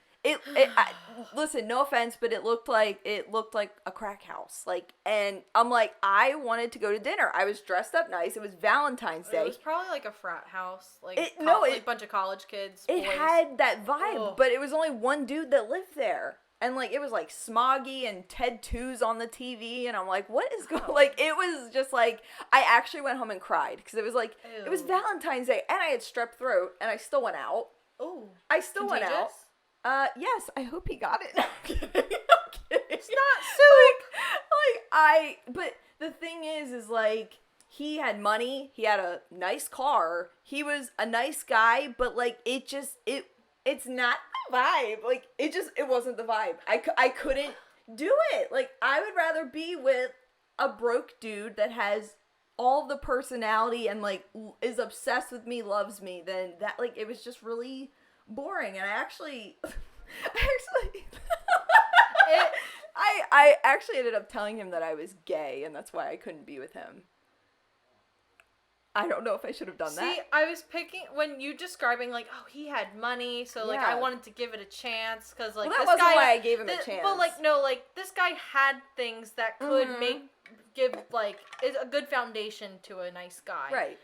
listen, no offense, but it looked like a crack house. Like, and I'm like, I wanted to go to dinner. I was dressed up nice. It was Valentine's Day. It was probably like a frat house, like a bunch of college kids. It boys. had that vibe, Ugh. but it was only one dude that lived there. And, like, it was, like, smoggy and Ted 2's on the TV. And I'm like, what is going on? Like, it was just, like, I actually went home and cried. Because it was, like, It was Valentine's Day. And I had strep throat. And I still went out. Oh. I still went out. Yes. I hope he got it. No, I'm kidding. It's not soup. But the thing is, like, he had money. He had a nice car. He was a nice guy. But, like, it's not the vibe. Like, it wasn't the vibe. I couldn't do it. Like, I would rather be with a broke dude that has all the personality and, like, is obsessed with me, loves me, than that. Like, it was just really boring. And I actually ended up telling him that I was gay, and that's why I couldn't be with him. I don't know if I should have done that. See, I was when you describing, like, oh, he had money, so, like, I wanted to give it a chance, because, like, well, that wasn't why I gave him a chance. But, like, no, like, this guy had things that could give, like, a good foundation to a nice guy. Right.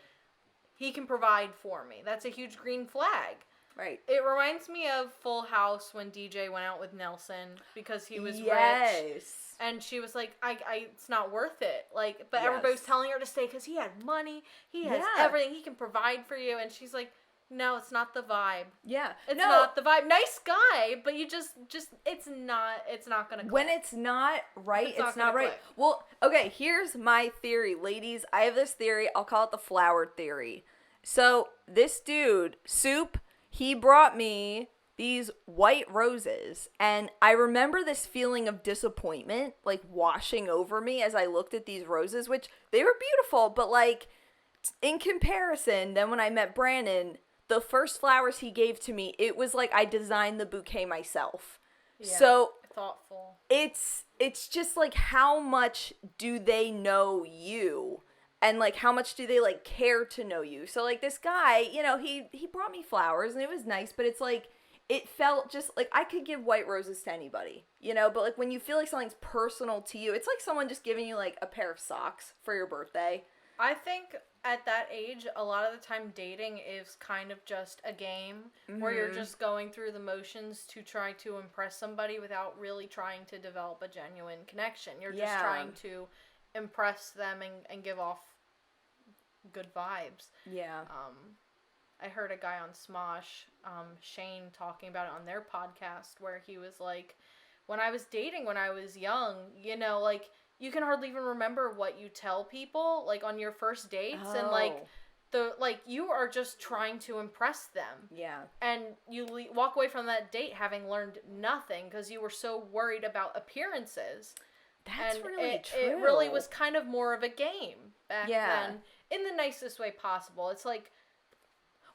He can provide for me. That's a huge green flag. Right. It reminds me of Full House when DJ went out with Nelson because he was rich. And she was like, it's not worth it. Like, but everybody was telling her to stay because he had money. He has everything. He can provide for you. And she's like, no, it's not the vibe. Yeah. It's not the vibe. Nice guy, but you just it's not going to click. When it's not right, it's not right. Click. Well, okay, here's my theory. Ladies, I have this theory. I'll call it the flower theory. So, this dude, Soup, he brought me these white roses, and I remember this feeling of disappointment, like, washing over me as I looked at these roses, which they were beautiful, but, like, in comparison, then when I met Brandon, the first flowers he gave to me, it was like I designed the bouquet myself. Yeah, so thoughtful. It's just, like, how much do they know you? And, like, how much do they, like, care to know you? So, like, this guy, you know, he brought me flowers, and it was nice, but it's, like, it felt just, like, I could give white roses to anybody, you know? But, like, when you feel like something's personal to you, it's like someone just giving you, like, a pair of socks for your birthday. I think at that age, a lot of the time dating is kind of just a game where you're just going through the motions to try to impress somebody without really trying to develop a genuine connection. You're just trying to impress them and give off good vibes. Yeah. I heard a guy on Smosh, Shane, talking about it on their podcast where he was like, when I was dating when I was young, you know, like, you can hardly even remember what you tell people, like, on your first dates, and, like, you are just trying to impress them. Yeah. And you walk away from that date having learned nothing because you were so worried about appearances. That's really true. It really was kind of more of a game back then, in the nicest way possible. It's like,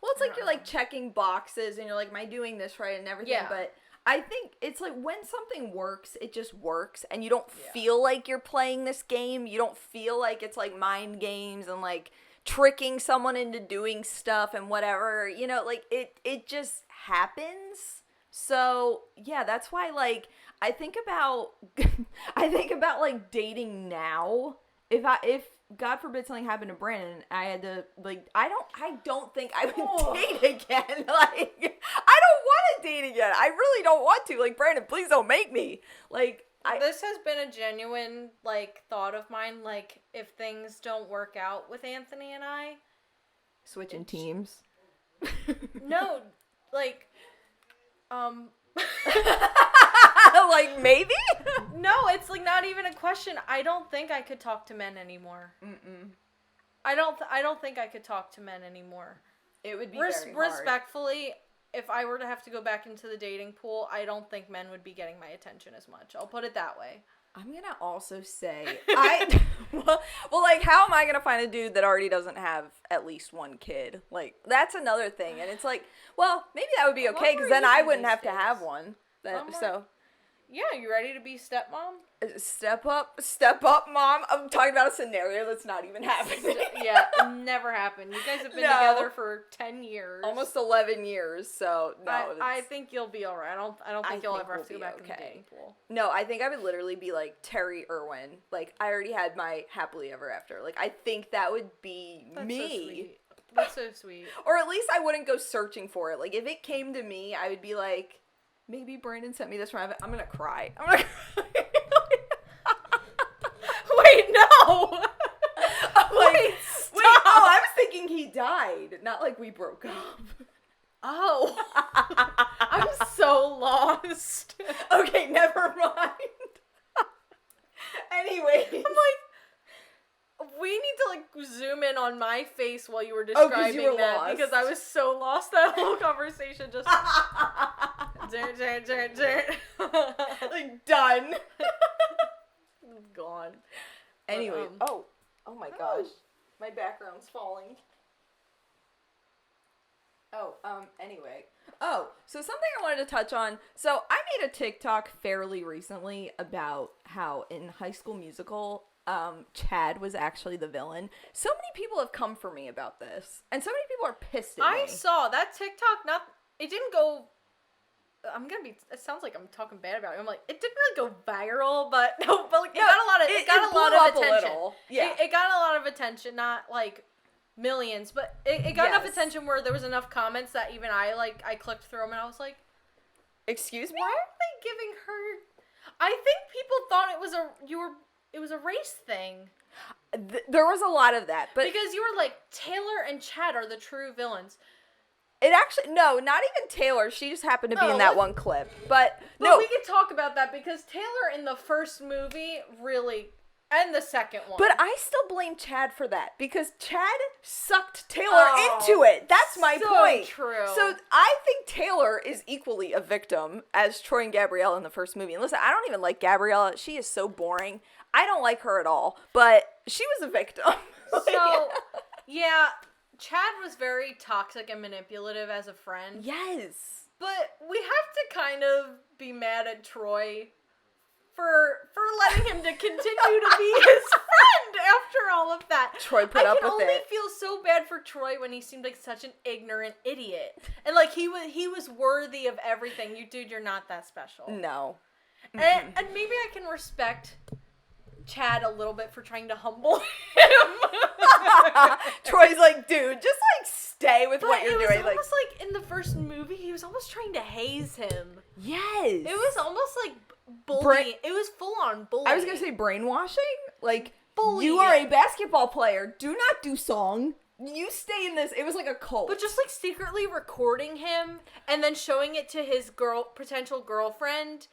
well, it's like you're like checking boxes and you're like, am I doing this right and everything? Yeah. But I think it's like when something works, it just works, and you don't feel like you're playing this game. You don't feel like it's like mind games and like tricking someone into doing stuff and whatever. You know, like it just happens. So yeah, that's why, like, I think about like dating now. If God forbid something happened to Brandon, I had to, like, I don't think I would date again. Like, I don't want to date again. I really don't want to. Like, Brandon, please don't make me. Like, this has been a genuine, like, thought of mine. Like, if things don't work out with Anthony and I, switching teams. No, like, like, maybe? No, it's, like, not even a question. I don't think I could talk to men anymore. I don't think I could talk to men anymore. It would be very hard. Respectfully, if I were to have to go back into the dating pool, I don't think men would be getting my attention as much. I'll put it that way. I'm gonna also say, well, like, how am I gonna find a dude that already doesn't have at least one kid? Like, that's another thing, and it's like, well, maybe that would be okay, because then I wouldn't have to have one. Yeah, you ready to be stepmom? Step up, mom. I'm talking about a scenario that's not even happening. Yeah, it never happened. You guys have been together for 10 years. Almost 11 years, so no. I think you'll be alright. I don't think you'll ever have to go back in the dating pool. No, I think I would literally be like Terry Irwin. Like, I already had my happily ever after. Like, I think that would be me. So sweet. That's so sweet. Or at least I wouldn't go searching for it. Like, if it came to me, I would be like, maybe Brandon sent me this from heaven. I'm gonna cry. Wait, no! Wait, oh, I was thinking he died. Not like we broke up. Oh. I'm so lost. Okay, never mind. Anyway. I'm like, we need to, like, zoom in on my face while you were describing you were that. lost. Because I was so lost that whole conversation just... Like, done. Gone. Anyway, oh my gosh. My background's falling. Anyway. Oh, so something I wanted to touch on. So I made a TikTok fairly recently about how in High School Musical, Chad was actually the villain. So many people have come for me about this. And so many people are pissed at me. I saw that TikTok, it didn't go... it sounds like I'm talking bad about it. I'm like, it didn't really go viral, but it got a lot of attention. Yeah. It got a lot of attention, not like millions, but it got enough attention where there was enough comments that even I clicked through them and I was like, excuse me? why are they giving her... I think people thought it was a race thing. There was a lot of that, but because you were like, Taylor and Chad are the true villains. It actually, no, not even Taylor. She just happened to be in that one clip. But no. We could talk about that because Taylor in the first movie really, and the second one. But I still blame Chad for that because Chad sucked Taylor into it. That's my point. True. So I think Taylor is equally a victim as Troy and Gabriella in the first movie. And listen, I don't even like Gabriella. She is so boring. I don't like her at all. But she was a victim. So, yeah. Chad was very toxic and manipulative as a friend. Yes. But we have to kind of be mad at Troy for letting him to continue to be his friend after all of that. Troy put up with it. I can only feel so bad for Troy when he seemed like such an ignorant idiot. And like he was worthy of everything. You're not that special. No. And maybe I can respect Chad a little bit for trying to humble him. Troy's like, dude, just like stay with what you're doing. It was almost like in the first movie, he was almost trying to haze him. Yes. It was almost like bullying. It was full on bullying. I was gonna say brainwashing. Like, bullying. You are a basketball player. Do not do song. You stay in this. It was like a cult. But just like secretly recording him and then showing it to his potential girlfriend,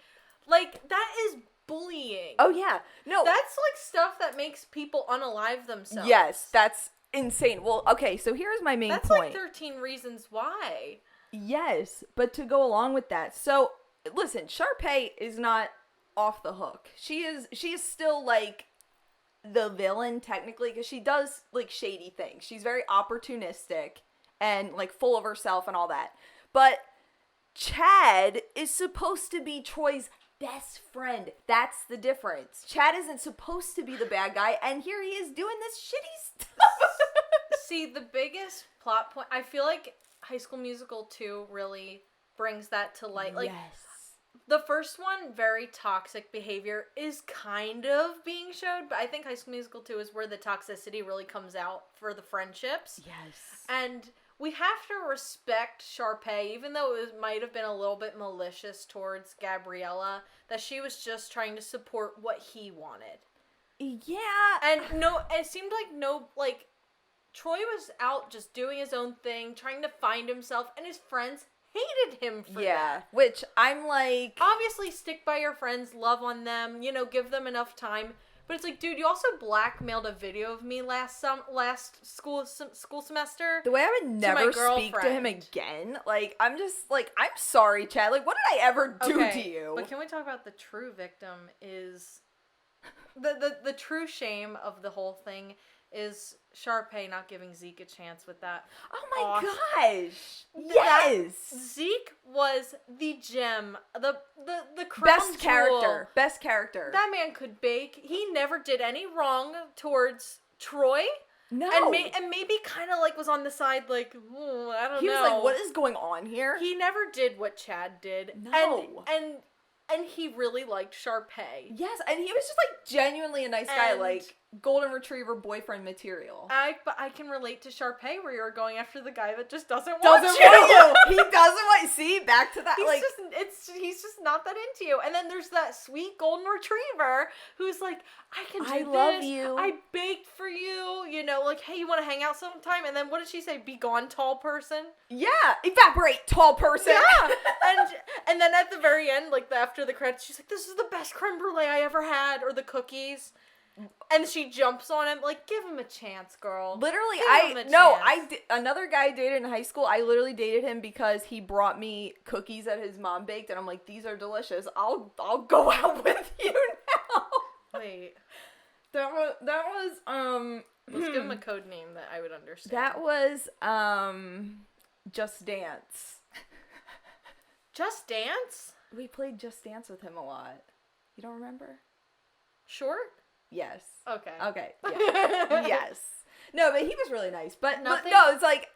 like that is bullying. Oh yeah. No. That's like stuff that makes people unalive themselves. Yes, that's insane. Well, okay, so here's my main point. That's like 13 Reasons Why. Yes, but to go along with that. So, listen, Sharpay is not off the hook. She is still like the villain technically because she does like shady things. She's very opportunistic and like full of herself and all that. But Chad is supposed to be Troy's best friend. That's the difference. Chad isn't supposed to be the bad guy, and here he is doing this shitty stuff. See, the biggest plot point, I feel like High School Musical 2 really brings that to light. Like, yes. The first one, very toxic behavior, is kind of being showed, but I think High School Musical 2 is where the toxicity really comes out for the friendships. Yes. And we have to respect Sharpay, even though it might have been a little bit malicious towards Gabriella, that she was just trying to support what he wanted. Yeah. And it seemed like Troy was out just doing his own thing, trying to find himself, and his friends hated him for that. Yeah, which I'm like... Obviously, stick by your friends, love on them, give them enough time. But it's like, dude, you also blackmailed a video of me last school semester. The way I would never speak to him again. Like, I'm just like, I'm sorry, Chad. Like, what did I ever do to you? But can we talk about the true victim is The true shame of the whole thing is Sharpay not giving Zeke a chance with that. Oh my gosh! Yes! Zeke was the gem, the crown Best jewel. character. Best character. That man could bake. He never did any wrong towards Troy. No. And maybe kind of like was on the side like, I don't know. He was like, what is going on here? He never did what Chad did. No. And he really liked Sharpay. Yes, and he was just like genuinely a nice guy, like golden retriever boyfriend material. But I can relate to Sharpay where you're going after the guy that just doesn't want you. He doesn't want. See, back to that. He's just not that into you. And then there's that sweet golden retriever who's like, I can do this. I love you. I baked for you. You know, like, hey, you want to hang out sometime? And then what did she say? Be gone, tall person. Yeah, evaporate, tall person. Yeah, and then at the very end, like after the credits, she's like, this is the best creme brulee I ever had, or the cookies. And she jumps on him, like, give him a chance, girl. Literally, chance. Another guy I dated in high school, I literally dated him because he brought me cookies that his mom baked, and I'm like, these are delicious. I'll go out with you now. Wait. That was, Let's give him a code name that I would understand. That was, Just Dance. Just Dance? We played Just Dance with him a lot. You don't remember? Short? Yes. Okay. Yeah. Yes. No, but he was really nice. But Nothing- no, it's like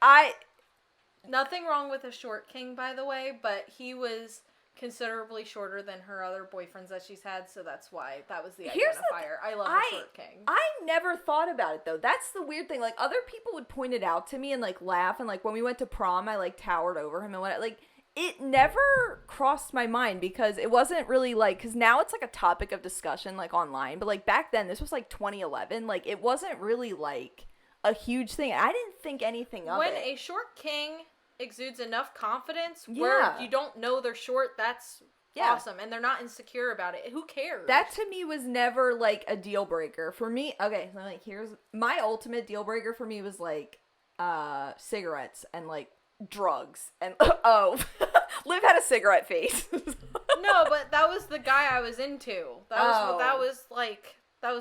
Nothing wrong with a short king, by the way, but he was considerably shorter than her other boyfriends that she's had, so that's why that was the identifier. I love a short king. I never thought about it though. That's the weird thing. Like other people would point it out to me and like laugh, and like when we went to prom, I like towered over him and what like. It never crossed my mind because it wasn't really like, because now it's like a topic of discussion like online, but like back then, this was like 2011, like it wasn't really like a huge thing. I didn't think anything of it. When a short king exudes enough confidence where you don't know they're short, that's awesome, and they're not insecure about it. Who cares? That to me was never like a deal breaker. For me, okay, so like here's my ultimate deal breaker for me was like cigarettes and like drugs and Liv had a cigarette face. No, but that was the guy I was into. That was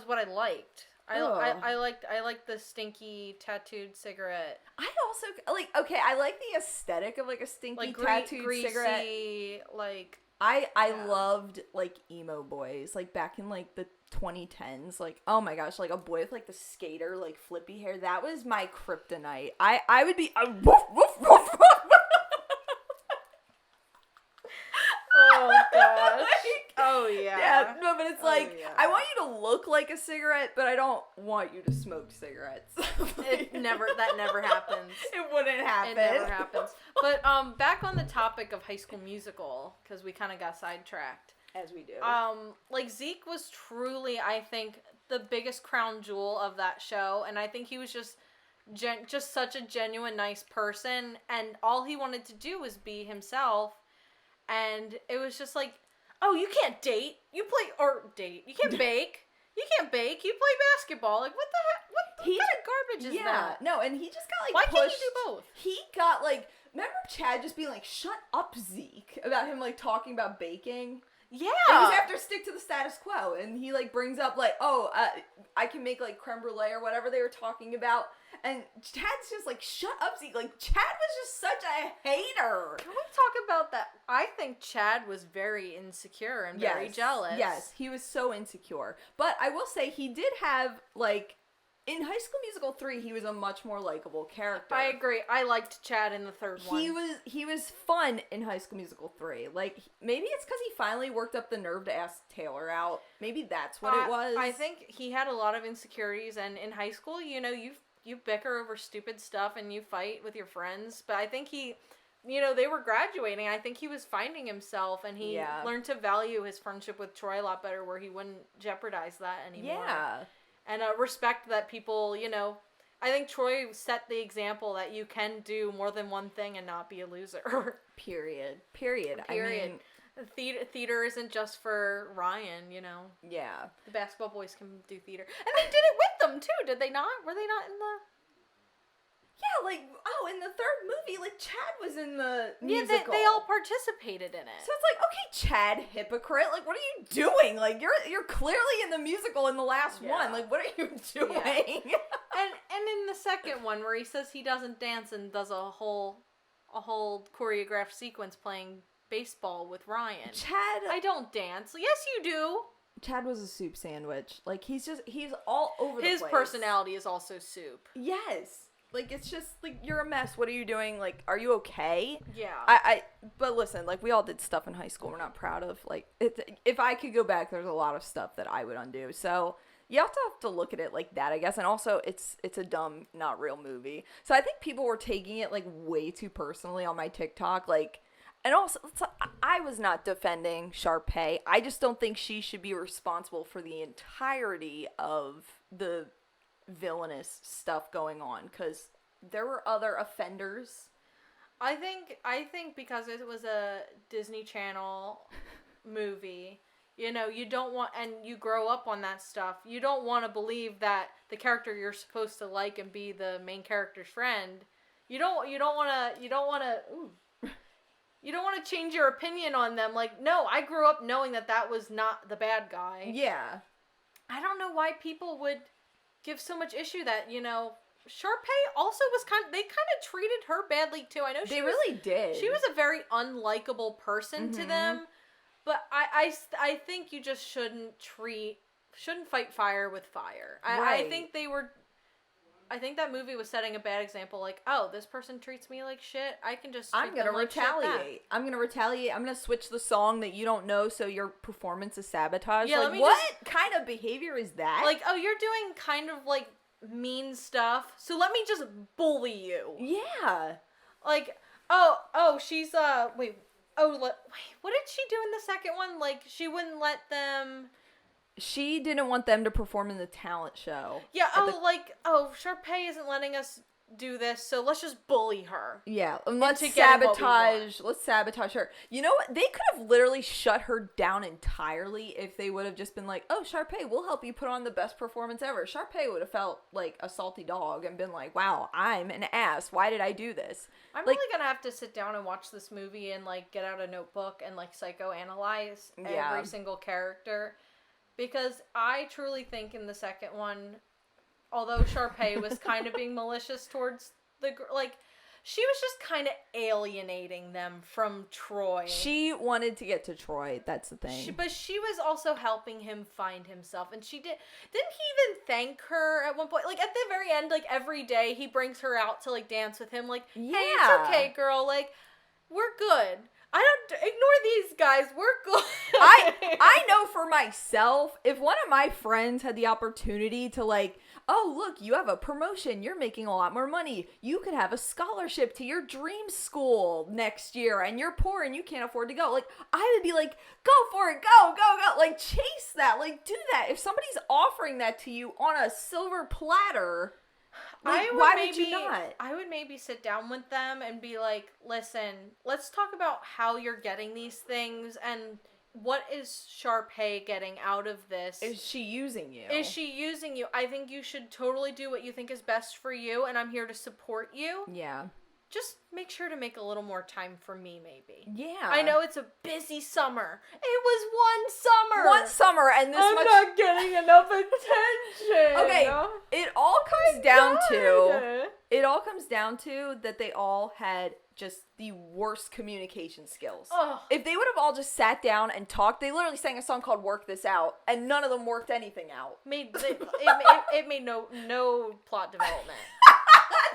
what I liked. I liked the stinky tattooed cigarette. I also like I like the aesthetic of like a stinky like tattooed greasy, cigarette. like I loved like emo boys like back in like the 2010s, like oh my gosh, like a boy with like the skater like flippy hair, that was my kryptonite. I would be woof, woof, woof, woof. Oh gosh. Oh yeah. Yeah, no, but it's like yeah. I want you to look like a cigarette, but I don't want you to smoke cigarettes. That never happens. It wouldn't happen. It never happens. But back on the topic of High School Musical, because we kind of got sidetracked. As we do. Like Zeke was truly, I think, the biggest crown jewel of that show, and I think he was just such a genuine, nice person, and all he wanted to do was be himself, and it was just like, oh, you can't date, you can't bake, you can't bake, you play basketball, like what the heck, what kind of garbage is that? No, and he just got like why pushed. can't you do both? He got like, remember Chad just being like, shut up, Zeke, about him like talking about baking? Yeah. It was after Stick to the Status Quo, and he, like, brings up, like, I can make, like, creme brulee or whatever they were talking about, and Chad's just like, shut up, Zeke. Like, Chad was just such a hater. Can we talk about that? I think Chad was very insecure and very jealous. Yes, he was so insecure. But I will say, he did have, like, in High School Musical 3, he was a much more likable character. I agree. I liked Chad in the third one. He was fun in High School Musical 3. Like, maybe it's because he finally worked up the nerve to ask Taylor out. Maybe that's what it was. I think he had a lot of insecurities, and in high school, you know, you bicker over stupid stuff and you fight with your friends. But I think he, you know, they were graduating. I think he was finding himself, and he learned to value his friendship with Troy a lot better, where he wouldn't jeopardize that anymore. Yeah. And respect that people, you know, I think Troy set the example that you can do more than one thing and not be a loser. Period. I mean, theater isn't just for Ryan, you know. Yeah. The basketball boys can do theater. And they did it with them, too, did they not? Were they not in the... Yeah, like, oh, in the third movie, like, Chad was in the musical. Yeah, they all participated in it. So it's like, okay, Chad, hypocrite, like, what are you doing? Like, you're clearly in the musical in the last one. Like, what are you doing? Yeah. And in the second one, where he says he doesn't dance and does a whole choreographed sequence playing baseball with Ryan. Chad, I don't dance. Yes, you do. Chad was a soup sandwich. Like, he's all over the place. His personality is also soup. Yes. Like, it's just, like, you're a mess. What are you doing? Like, are you okay? Yeah. But listen, like, we all did stuff in high school we're not proud of. Like, if I could go back, there's a lot of stuff that I would undo. So, you have to look at it like that, I guess. And also, it's a dumb, not real movie. So, I think people were taking it, like, way too personally on my TikTok. Like, and also, I was not defending Sharpay. I just don't think she should be responsible for the entirety of the villainous stuff going on, because there were other offenders. I think because it was a Disney Channel movie, you know, you don't want, and you grow up on that stuff, you don't want to believe that the character you're supposed to like and be the main character's friend, you don't want to change your opinion on them. Like, no, I grew up knowing that was not the bad guy. Yeah. I don't know why people would give so much issue that, you know, Sharpay also was they kind of treated her badly too. I know they really did. She was a very unlikable person to them, but I think you just shouldn't fight fire with fire. Right. I think that movie was setting a bad example. Like, oh, this person treats me like shit. I can just. I'm gonna retaliate. I'm gonna switch the song that you don't know, so your performance is sabotaged. Yeah, like, what kind of behavior is that? Like, oh, you're doing kind of like mean stuff, so let me just bully you. Yeah. Like, she's wait, what did she do in the second one? Like, she wouldn't let them. She didn't want them to perform in the talent show. Yeah, Sharpay isn't letting us do this, so let's just bully her. Yeah, and let's sabotage her. You know what? They could have literally shut her down entirely if they would have just been like, oh, Sharpay, we'll help you put on the best performance ever. Sharpay would have felt like a salty dog and been like, wow, I'm an ass. Why did I do this? I'm really gonna have to sit down and watch this movie and, like, get out a notebook and, like, psychoanalyze every single character. Because I truly think in the second one, although Sharpay was kind of being malicious towards she was just kind of alienating them from Troy. She wanted to get to Troy, that's the thing. But she was also helping him find himself, and she didn't he even thank her at one point? Like, at the very end, like, every day he brings her out to, like, dance with him, like, hey, it's okay, girl, like, we're good. I don't ignore these guys. We're good. I know for myself, if one of my friends had the opportunity to, like, oh, look, you have a promotion. You're making a lot more money. You could have a scholarship to your dream school next year, and you're poor and you can't afford to go. Like, I would be like, go for it. Go. Like, chase that. Like, do that. If somebody's offering that to you on a silver platter, like, why would you not? I would maybe sit down with them and be like, listen, let's talk about how you're getting these things and what is Sharpay getting out of this? Is she using you? I think you should totally do what you think is best for you, and I'm here to support you. Yeah. Just make sure to make a little more time for me, maybe. Yeah. I know it's a busy summer. It was one summer, and this I'm not getting enough attention. Okay, it all comes down to that they all had just the worst communication skills. Ugh. If they would have all just sat down and talked, they literally sang a song called "Work This Out," and none of them worked anything out. It made no plot development.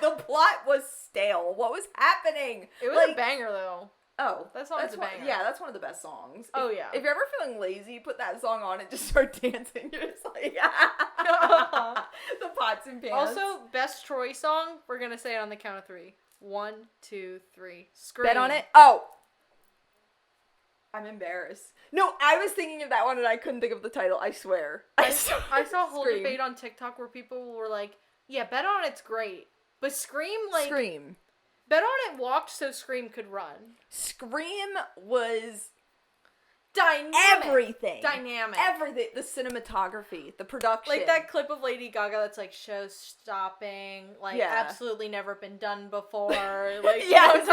The plot was stale. What was happening? It was a banger, though. Oh, that song's a banger. Yeah, that's one of the best songs. Oh, yeah. If you're ever feeling lazy, put that song on and just start dancing. You're just like, the pots and pans. Also, best Troy song. We're gonna say it on the count of 3. 1, 2, 3. Scream. Bet on it. Oh, I'm embarrassed. No, I was thinking of that one and I couldn't think of the title. I swear. I saw a whole debate on TikTok where people were like, "Yeah, Bet on It's great." But Scream. Bet on It walked so Scream could run. Scream was... everything. Dynamic. Everything. The cinematography, the production. Like that clip of Lady Gaga that's like show-stopping, like absolutely never been done before. Like, yes.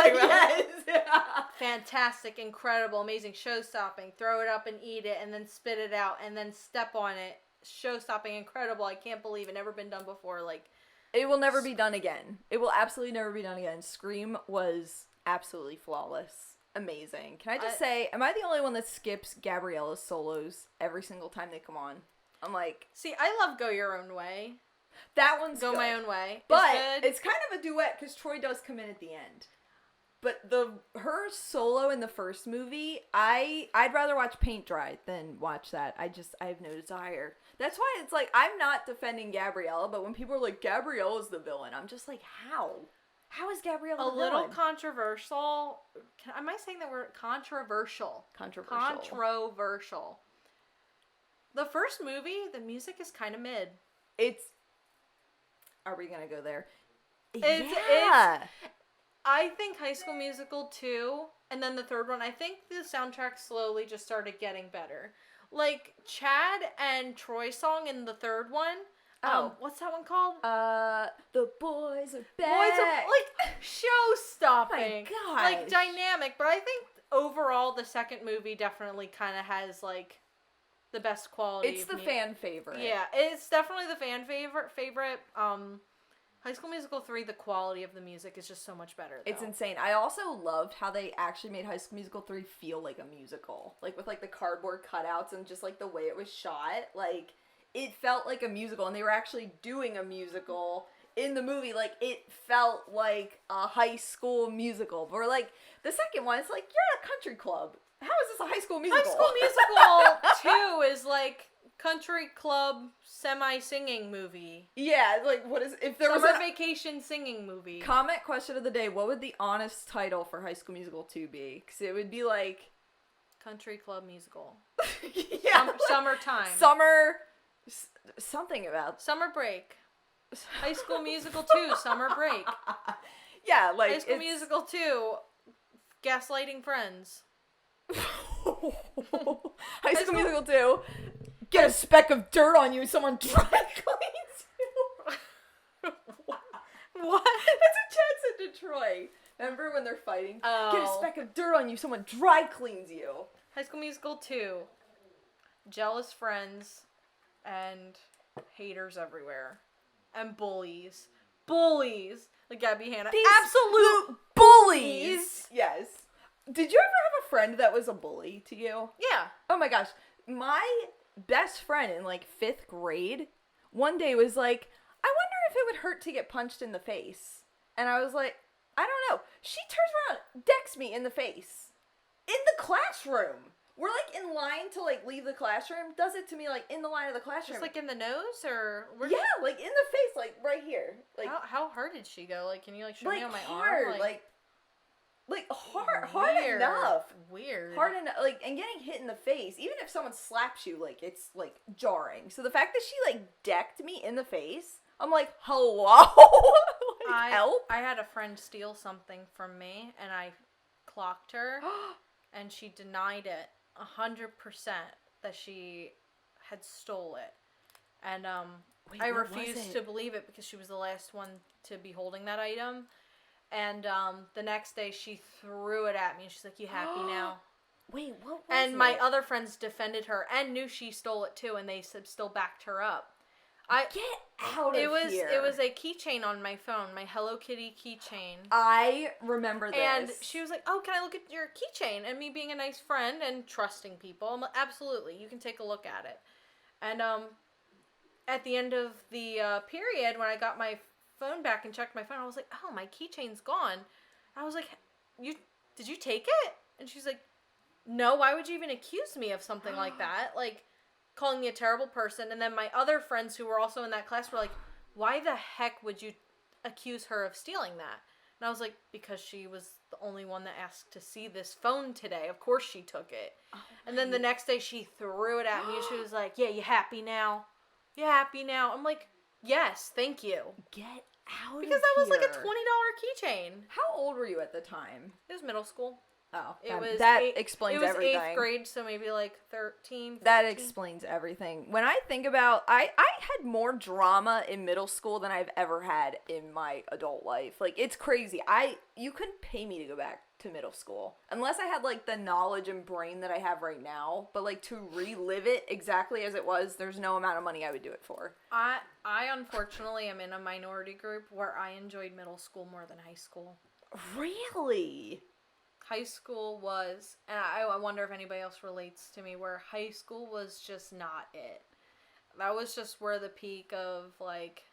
Fantastic, incredible, amazing, show-stopping. Throw it up and eat it, and then spit it out, and then step on it. Show-stopping, incredible. I can't believe it. Never been done before. Like, it will never be done again. It will absolutely never be done again. Scream was absolutely flawless. Amazing. Can I just say, am I the only one that skips Gabriella's solos every single time they come on? I'm like... See, I love Go Your Own Way. That one's Go good. My Own Way. But it's kind of a duet because Troy does come in at the end. But her solo in the first movie, I'd rather watch Paint Dry than watch that. I have no desire. That's why it's like, I'm not defending Gabriella, but when people are like, Gabriella's the villain, I'm just like, how? How is Gabriella the villain? A little controversial. Am I saying that word? Controversial. Controversial. The first movie, the music is kind of mid. Are we gonna go there? I think High School Musical 2, and then the third one, I think the soundtrack slowly just started getting better. Like, Chad and Troy's song in the third one. What's that one called? The Boys Are Back. Like, show-stopping. Oh my gosh. Like, dynamic. But I think overall the second movie definitely kind of has, like, the best quality. It's the fan favorite. Yeah, it's definitely the fan favorite. High School Musical 3, the quality of the music is just so much better, though. It's insane. I also loved how they actually made High School Musical 3 feel like a musical. Like, with, like, the cardboard cutouts and just, like, the way it was shot. Like, it felt like a musical, and they were actually doing a musical in the movie. Like, it felt like a high school musical. But, like, the second one, it's like, you're at a country club. How is this a high school musical? High School Musical 2 is, like, country club semi-singing movie. Yeah, like, what is... If there Summer was vacation singing movie. Comment question of the day, what would the honest title for High School Musical 2 be? Because it would be, like... Country club musical. Yeah. Summertime. Something about... Summer break. High School Musical 2, summer break. Yeah, like... High School Musical 2, gaslighting friends. High School Musical 2, get a speck of dirt on you, someone dry cleans you. What? That's what Chad said to Troy. Remember when they're fighting? Oh. Get a speck of dirt on you, someone dry cleans you. High School Musical 2, jealous friends and haters everywhere. And bullies. Bullies! Like Gabby Hanna. These absolute bullies! Yes. Did you ever have a friend that was a bully to you? Yeah. Oh my gosh. My best friend in, like, 5th grade one day was like, I wonder if it would hurt to get punched in the face. And I was like, I don't know. She turns around, decks me in the face. In the classroom. We're, like, in line to, like, leave the classroom. Does it to me, like, in the line of the classroom. Just, like, in the nose, or... Yeah, like, in the face, like, right here. Like, how hard did she go? Like, can you, like, show like, me on my hard, arm? Like, hard enough. Weird. Hard enough, like, and getting hit in the face, even if someone slaps you, like, it's, like, jarring. So the fact that she, like, decked me in the face, I'm like, hello? Like, help? I had a friend steal something from me, and I clocked her, and she denied it 100% that she had stole it. And, Wait, I refused to believe it because she was the last one to be holding that item. And, the next day she threw it at me and she's like, you happy now? Wait, what was And it? my other friends defended her and knew she stole it too, and they still backed her up. Get out of here. It was a keychain on my phone, my Hello Kitty keychain. I remember this. And she was like, oh, can I look at your keychain? And me being a nice friend and trusting people, I'm like, absolutely, you can take a look at it. And, at the end of the, period, when I got my phone back and checked my phone, I was like, oh, my keychain's gone. I was like, did you take it? And she's like, no, why would you even accuse me of something like that? Like, calling me a terrible person. And then my other friends who were also in that class were like, why the heck would you accuse her of stealing that? And I was like, because she was the only one that asked to see this phone today. Of course she took it. Oh, and then the next day she threw it at me and she was like, yeah, you happy now? You happy now? I'm like, yes, thank you. Get out because of that was here. like a $20 keychain. How old were you at the time? It was middle school. Oh, It was explains it was everything. 8th grade, so maybe like 13, 14. That explains everything. When I think about, I had more drama in middle school than I've ever had in my adult life. Like, it's crazy. You couldn't pay me to go back to middle school unless I had like the knowledge and brain that I have right now. But like to relive it exactly as it was, there's no amount of money I would do it for. I unfortunately am in a minority group where I enjoyed middle school more than high school. Really? High school was, and I wonder if anybody else relates to me, where high school was just not it. That was just where the peak of, like,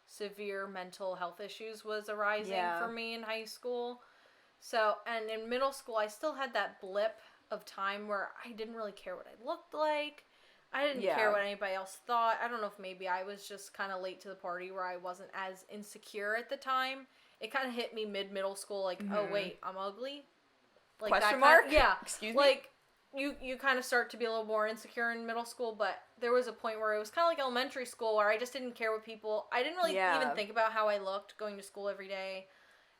severe mental health issues was arising for me in high school. So, and in middle school, I still had that blip of time where I didn't really care what I looked like. I didn't care what anybody else thought. I don't know if maybe I was just kind of late to the party where I wasn't as insecure at the time. It kind of hit me mid-middle school, like, oh, wait, I'm ugly? Like Question mark? Yeah. Excuse me? Like, you kind of start to be a little more insecure in middle school, but there was a point where it was kind of like elementary school where I just didn't care what people... I didn't really even think about how I looked going to school every day.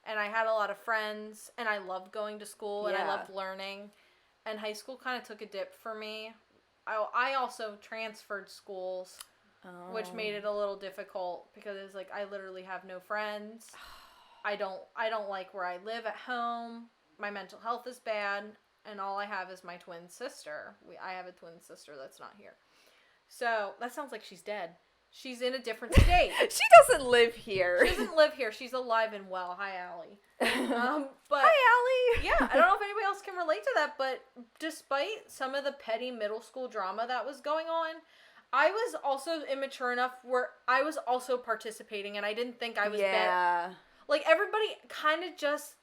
And I had a lot of friends, and I loved going to school, and I loved learning. And high school kind of took a dip for me. I also transferred schools, which made it a little difficult because it's like I literally have no friends. I don't like where I live at home. My mental health is bad, and all I have is my twin sister. I have a twin sister that's not here. So, that sounds like she's dead. She's in a different state. She doesn't live here. She doesn't live here. She's alive and well. Hi, Allie. But Hi, Allie. yeah, I don't know if anybody else can relate to that, but despite some of the petty middle school drama that was going on, I was also immature enough where I was also participating, and I didn't think I was bad. Like, everybody kind of just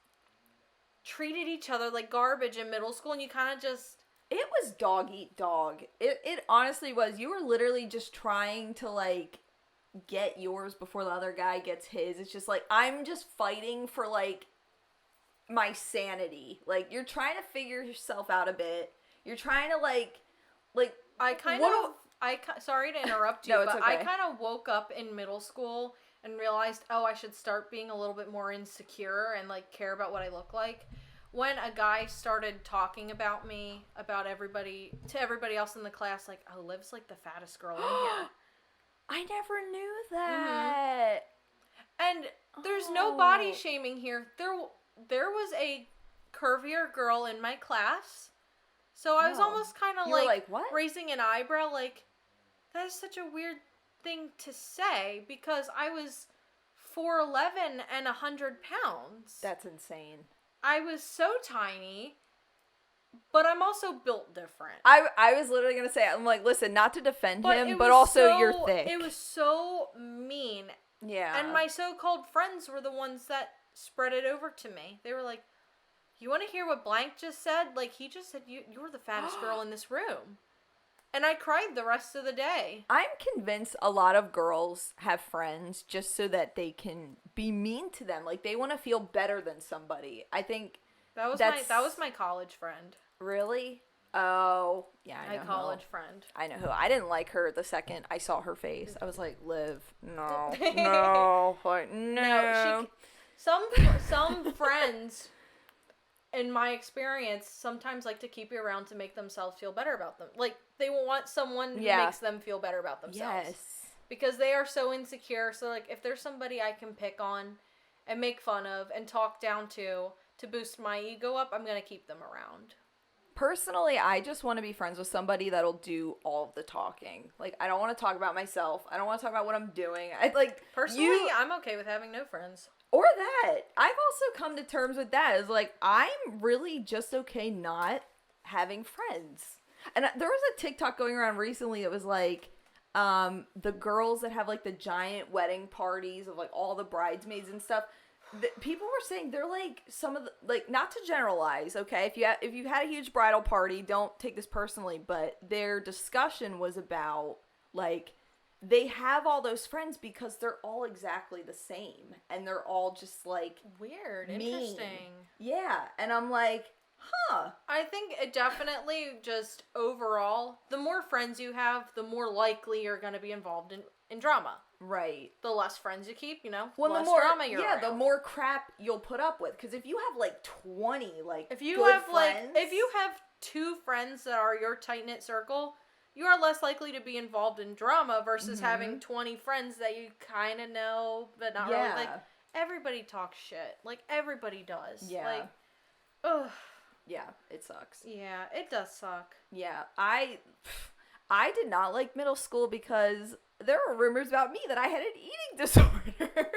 treated each other like garbage in middle school, and you kind of just... It was dog eat dog. It honestly was. You were literally just trying to, like, get yours before the other guy gets his. It's just like, I'm just fighting for, like, my sanity. Like, you're trying to figure yourself out a bit. You're trying to, like sorry to interrupt you, no, it's but okay. I kind of woke up in middle school and realized, I should start being a little bit more insecure and, like, care about what I look like. When a guy started talking about me, about everybody, to everybody else in the class, like, oh, Liv's, like, the fattest girl in here. I never knew that. And there's no body shaming here. There was a curvier girl in my class. So I was almost kind of like what? Raising an eyebrow, like, that is such a weird thing to say because I was 4'11" and 100 pounds. That's insane. I was so tiny, but I'm also built different. I was literally going to say, I'm like, listen, not to defend him, but also you're thick. It was so mean. Yeah. And my so-called friends were the ones that spread it over to me. They were like, you want to hear what Blank just said? Like, he just said, you're the fattest girl in this room. And I cried the rest of the day. I'm convinced a lot of girls have friends just so that they can be mean to them. Like, they want to feel better than somebody. I think that was my college friend. Really? Oh, yeah, I know. My college friend. I know who. I didn't like her the second I saw her face. I was like, Liv, no, no, like, no. Some friends, in my experience, sometimes like to keep you around to make themselves feel better about them. Like, they want someone who makes them feel better about themselves. Yes. Because they are so insecure. So, like, if there's somebody I can pick on and make fun of and talk down to boost my ego up, I'm going to keep them around. Personally, I just want to be friends with somebody that'll do all of the talking. Like, I don't want to talk about myself. I don't want to talk about what I'm doing. Personally, I'm okay with having no friends. Or that. I've also come to terms with that. Is like, I'm really just okay not having friends. And there was a TikTok going around recently that was like, the girls that have like the giant wedding parties of like all the bridesmaids and stuff. People were saying they're like some of the, like, not to generalize, okay? If you had a huge bridal party, don't take this personally, but their discussion was about like, they have all those friends because they're all exactly the same, and they're all just like weird, mean. Interesting. Yeah, and I'm like, huh. I think it definitely just overall, the more friends you have, the more likely you're going to be involved in drama. Right. The less friends you keep, you know, well, less the more drama you're around. the more crap you'll put up with. Because if you have like 20 like if you good have friends, if you have 2 friends that are your tight knit circle, you are less likely to be involved in drama versus having 20 friends that you kind of know but not really. Like, everybody talks shit. Like, everybody does. Yeah. Like, ugh. Yeah, it sucks. Yeah, it does suck. Yeah, I did not like middle school because there were rumors about me that I had an eating disorder.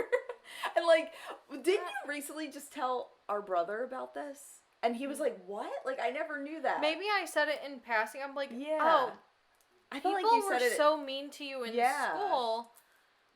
And like, didn't you recently just tell our brother about this? And he was like, "What? Like, I never knew that." Maybe I said it in passing. I'm like, Yeah. oh, I people felt like you were said it. so mean to you in school.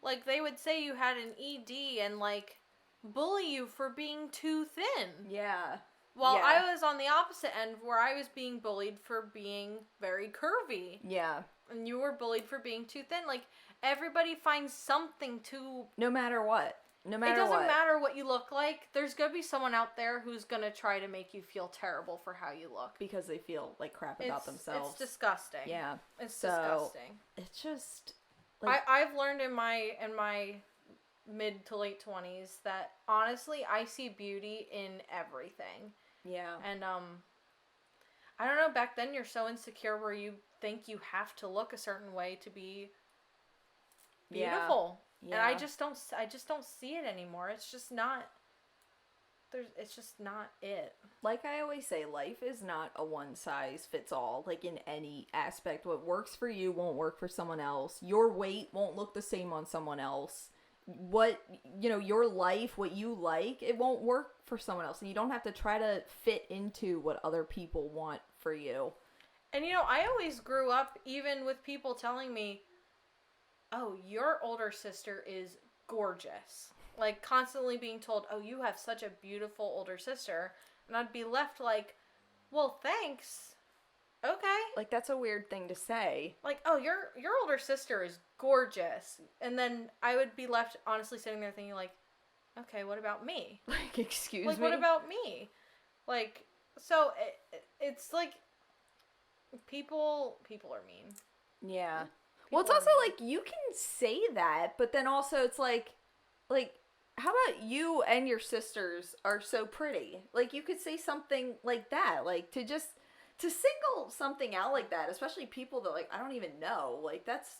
Like, they would say you had an ED and like bully you for being too thin. Yeah. While I was on the opposite end where I was being bullied for being very curvy. Yeah. And you were bullied for being too thin. Like, everybody finds something to... No matter what. No matter what. It doesn't matter what you look like. There's going to be someone out there who's going to try to make you feel terrible for how you look. Because they feel like crap about themselves. It's disgusting. Yeah. It's disgusting. It's just... Like, I've learned in my mid to late 20s that, honestly, I see beauty in everything. Yeah. And, I don't know, back then you're so insecure where you think you have to look a certain way to be beautiful. Yeah. And I just don't see it anymore. It's just not, it's just not it. Like I always say, life is not a one size fits all, like in any aspect. What works for you won't work for someone else. Your weight won't look the same on someone else. What, your life, what you like, it won't work for someone else. And you don't have to try to fit into what other people want for you. And, I always grew up even with people telling me, oh, your older sister is gorgeous. Like, constantly being told, oh, you have such a beautiful older sister. And I'd be left like, well, thanks. Okay. Like, that's a weird thing to say. Like, oh, your older sister is gorgeous. And then I would be left honestly sitting there thinking, like, okay, what about me? Like, excuse me? Like, what about me? Like, so it's like, people are mean. Yeah. Well, it's also like, you can say that, but then also it's like, how about you and your sisters are so pretty? Like, you could say something like that, like, to single something out like that, especially people that, like, I don't even know, like, that's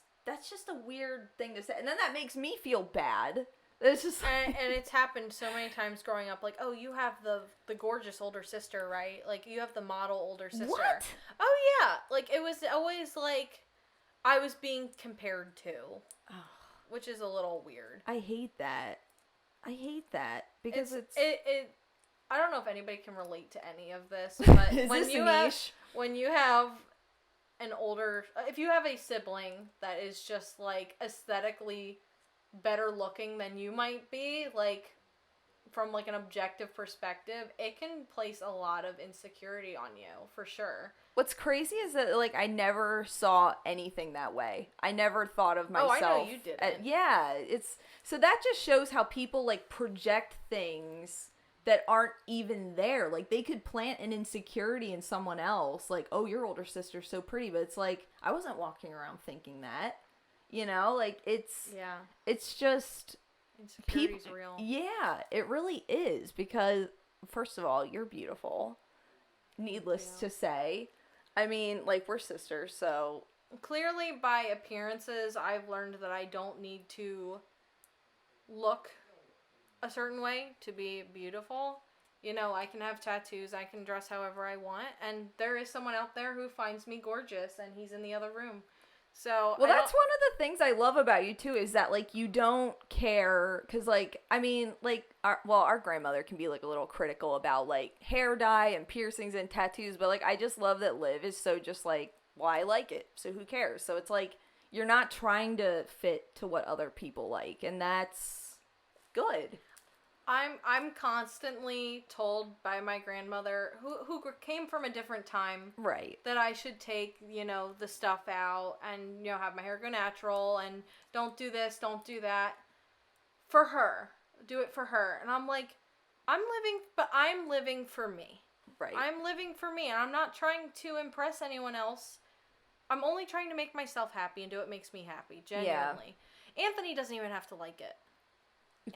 just a weird thing to say, and then that makes me feel bad. It's just and it's happened so many times growing up, like, oh, you have the gorgeous older sister, right? Like, you have the model older sister. What? Oh, yeah. Like, it was always, like, I was being compared to, which is a little weird. I hate that. Because it's I don't know if anybody can relate to any of this, but when you have an older, if you have a sibling that is just, like, aesthetically better looking than you might be, like, from, like, an objective perspective, it can place a lot of insecurity on you, for sure. What's crazy is that, like, I never saw anything that way. I never thought of myself. Oh, I know you didn't. Yeah, so that just shows how people, like, project things that aren't even there. Like, they could plant an insecurity in someone else, like, oh, your older sister's so pretty, but it's like, I wasn't walking around thinking that, like, it's just, insecurity's real. Yeah, it really is, because, first of all, you're beautiful, needless to say. I mean, like, we're sisters, so. Clearly, by appearances, I've learned that I don't need to look a certain way to be beautiful. I can have tattoos, I can dress however I want, and there is someone out there who finds me gorgeous, and he's in the other room. So, well, that's one of the things I love about you, too, is that, like, you don't care, because, like, I mean, like, our grandmother can be, like, a little critical about, like, hair dye and piercings and tattoos, but, like, I just love that Liv is so just, like, well, I like it, so who cares? So it's, like, you're not trying to fit to what other people like, and that's good. I'm constantly told by my grandmother, who came from a different time, right, that I should take, the stuff out and, have my hair go natural and don't do this, don't do that. For her. Do it for her. And I'm like, I'm living for me. Right. I'm living for me, and I'm not trying to impress anyone else. I'm only trying to make myself happy and do what makes me happy, genuinely. Anthony doesn't even have to like it.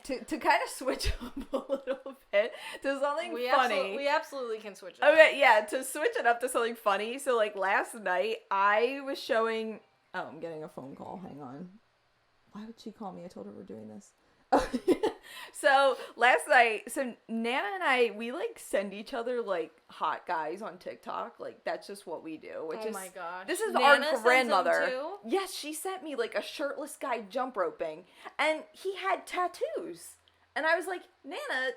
To kind of switch up a little bit to something funny. We absolutely can switch it up. Okay, yeah, to switch it up to something funny. So, like, last night, I was showing... Oh, I'm getting a phone call. Hang on. Why would she call me? I told her we're doing this. So, last night, Nana and I, we, like, send each other, like, hot guys on TikTok. Like, that's just what we do. Oh my gosh. This is Nana our grandmother. sends them too? Yes, she sent me, like, a shirtless guy jump roping. And he had tattoos. And I was like, Nana,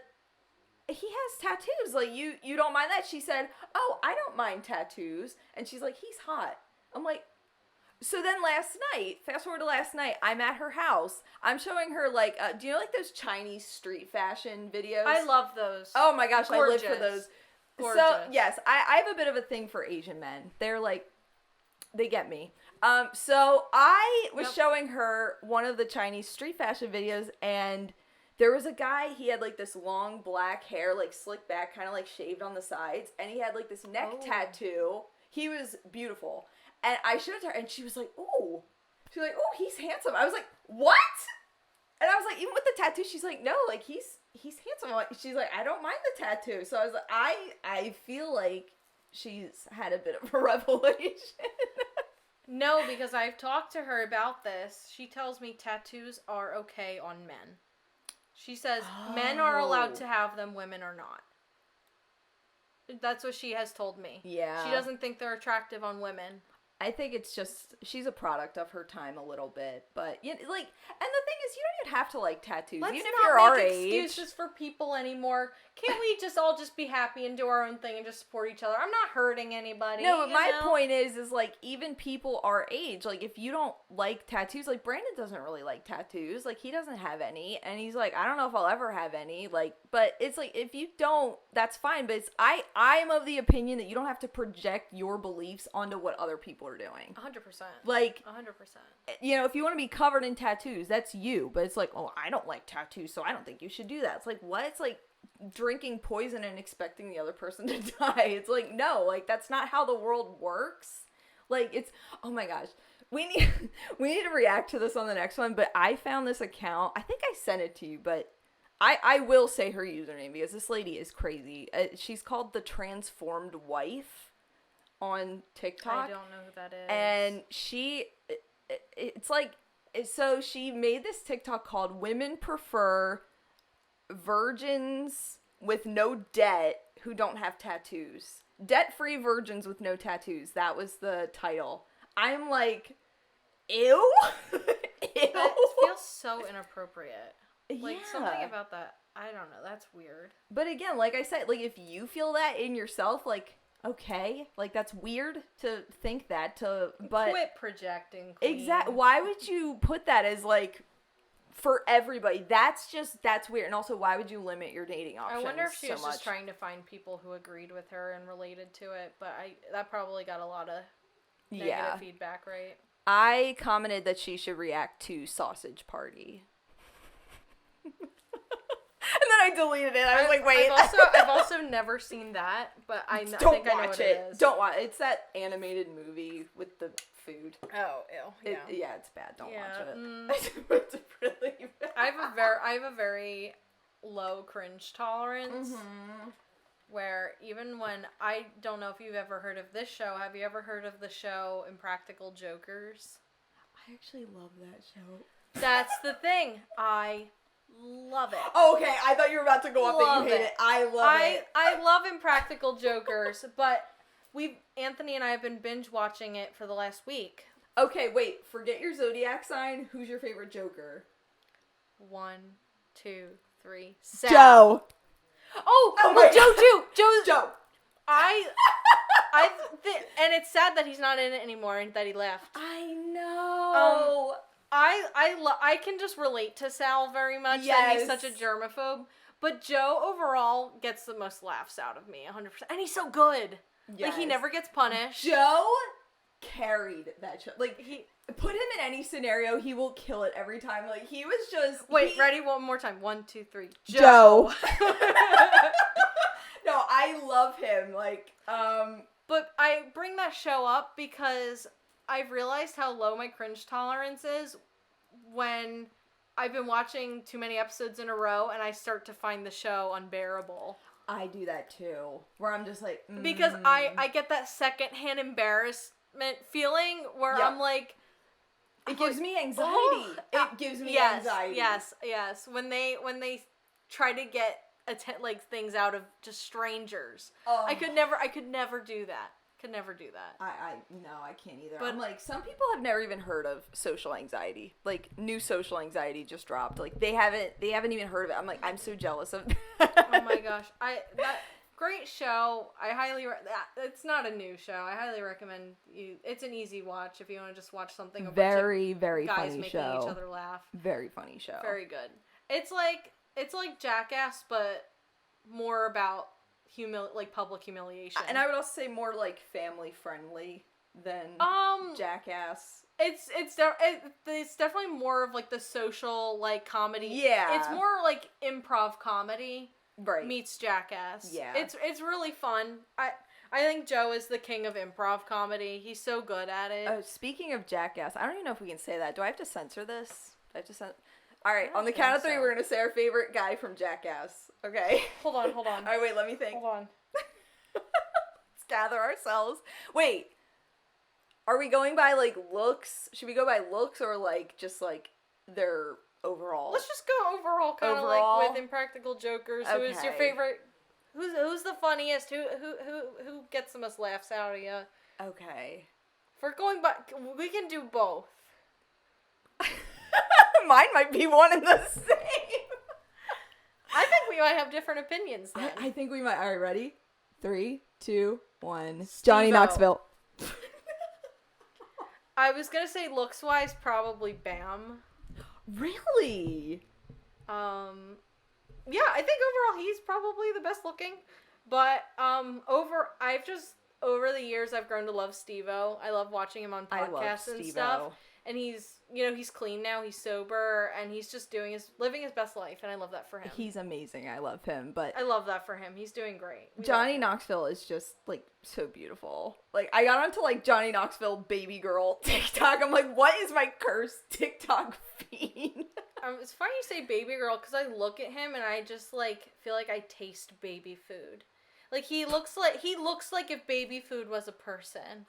he has tattoos. Like, you don't mind that? She said, oh, I don't mind tattoos. And she's like, he's hot. I'm like... So then last night, fast forward to last night, I'm at her house. I'm showing her, like, do you know, like, those Chinese street fashion videos? I love those. Oh, my gosh, Gorgeous. I live for those. Gorgeous. So, yes, I have a bit of a thing for Asian men. They're, like, they get me. So I was showing her one of the Chinese street fashion videos, and there was a guy, he had, like, this long black hair, like, slicked back, kind of, like, shaved on the sides, and he had, like, this neck tattoo. He was beautiful. And I showed it to her, and she was like, "Ooh." She's like, "Oh, he's handsome." I was like, "What?" And I was like, even with the tattoo, she's like, "No, like, he's handsome." She's like, "I don't mind the tattoo." So I was like, I feel like she's had a bit of a revelation. No, because I've talked to her about this. She tells me tattoos are okay on men. She says men are allowed to have them, women are not. That's what she has told me. Yeah. She doesn't think they're attractive on women. I think it's just, she's a product of her time a little bit, but, you know, like, and the thing is, you don't even have to like tattoos, Let's even if not you're make our age. excuses for people anymore. Can't we just all just be happy and do our own thing and just support each other? I'm not hurting anybody. No, but my point is like, even people our age, like, if you don't like tattoos, like, Brandon doesn't really like tattoos, like, he doesn't have any, and he's like, I don't know if I'll ever have any, like, but it's like, if you don't, that's fine, but it's, I'm of the opinion that you don't have to project your beliefs onto what other people are doing. 100%. Like, 100%. You know, if you want to be covered in tattoos, that's you, but it's like, oh, I don't like tattoos, so I don't think you should do that. It's like, what? It's like drinking poison and expecting the other person to die. It's like, no, like, that's not how the world works. Like, it's, oh my gosh, we need to react to this on the next one, but I found this account, I think I sent it to you, but I will say her username because this lady is crazy. She's called The Transformed Wife on TikTok. I don't know who that is. And it's like, so she made this TikTok called Women Prefer Virgins with No Debt Who Don't Have Tattoos. Debt-free virgins with no tattoos. That was the title. I'm like, ew? Ew? That feels so inappropriate. Like, something about that, I don't know, that's weird. But again, like I said, like, if you feel that in yourself, like, okay, like, that's weird to think that, but... Quit projecting, queen. Exactly. Why would you put that as, like, for everybody? That's weird. And also, why would you limit your dating options? I wonder if she was much? just trying to find people who agreed with her and related to it, but that probably got a lot of negative feedback, right? I commented that she should react to Sausage Party. And then I deleted it. I was like, wait. I've also never seen that, but I think I know what it is. Don't watch it. It's that animated movie with the food. Oh, ew. Yeah, it's bad. Don't watch it. It's really bad. I have a very low cringe tolerance. Mm-hmm. Where even when, I don't know if you've ever heard of this show. Have you ever heard of the show Impractical Jokers? I actually love that show. That's the thing. I love it. Oh, okay. I thought you were about to go off that you hate it. I love it. I love Impractical Jokers, but Anthony and I have been binge watching it for the last week. Okay, wait. Forget your zodiac sign. Who's your favorite Joker? 1, 2, 3. Sal. Joe. Oh, Joe. Joe. And it's sad that he's not in it anymore and that he left. I know. I can just relate to Sal very much. Yes. That he's such a germaphobe. But Joe overall gets the most laughs out of me, 100%. And he's so good. Yes. Like, he never gets punished. Joe carried that show. Like, put him in any scenario, he will kill it every time. Like, he was just... Wait, ready? One more time. 1, 2, 3. Joe. No, I love him. Like, But I bring that show up because I've realized how low my cringe tolerance is when I've been watching too many episodes in a row and I start to find the show unbearable. I do that too. Where I'm just like... Because I get that secondhand embarrassment feeling where I'm like... It gives me anxiety. It gives me anxiety. Yes. When they try to get things out of just strangers. Oh. I could never do that. Could never do that. No, I can't either. But I'm like, some people have never even heard of social anxiety. Like, new social anxiety just dropped. Like, they haven't even heard of it. I'm like, I'm so jealous of that. Oh my gosh. That great show. It's not a new show. I highly recommend you. It's an easy watch if you want to just watch something. Very funny guys making each other laugh. Very funny show. Very good. It's like Jackass, but more about public humiliation. And I would also say more like family friendly than Jackass. It's definitely more of like the social like comedy. Yeah. It's more like improv comedy. Right. Meets Jackass. Yeah. It's really fun. I think Joe is the king of improv comedy. He's so good at it. Oh, speaking of Jackass, I don't even know if we can say that. Do I have to censor this? All right, on the count of three, we're going to say our favorite guy from Jackass. Okay? Hold on. All right, wait, let me think. Hold on. Let's gather ourselves. Wait. Are we going by, like, looks? Should we go by looks or, like, just, like, their overall? Let's just go overall, kind of like with Impractical Jokers. Okay. Who is your favorite? Who's the funniest? Who gets the most laughs out of you? Okay. If we're going by, we can do both. Mine might be one and the same. I think we might have different opinions then. I think we might. All right, ready? 3, 2, 1. Johnny Knoxville. I was going to say looks-wise, probably Bam. Really? Yeah, I think overall he's probably the best looking. But over the years I've grown to love Steve-O. I love watching him on podcasts and stuff. And he's clean now, he's sober, and he's just living his best life, and I love that for him. He's amazing. I love him, but I love that for him. He's doing great. Johnny Knoxville is just, like, so beautiful. Like, I got onto, like, Johnny Knoxville baby girl TikTok. I'm like, what is my cursed TikTok feed? It's funny you say baby girl, because I look at him, and I just, like, feel like I taste baby food. Like, he looks like if baby food was a person.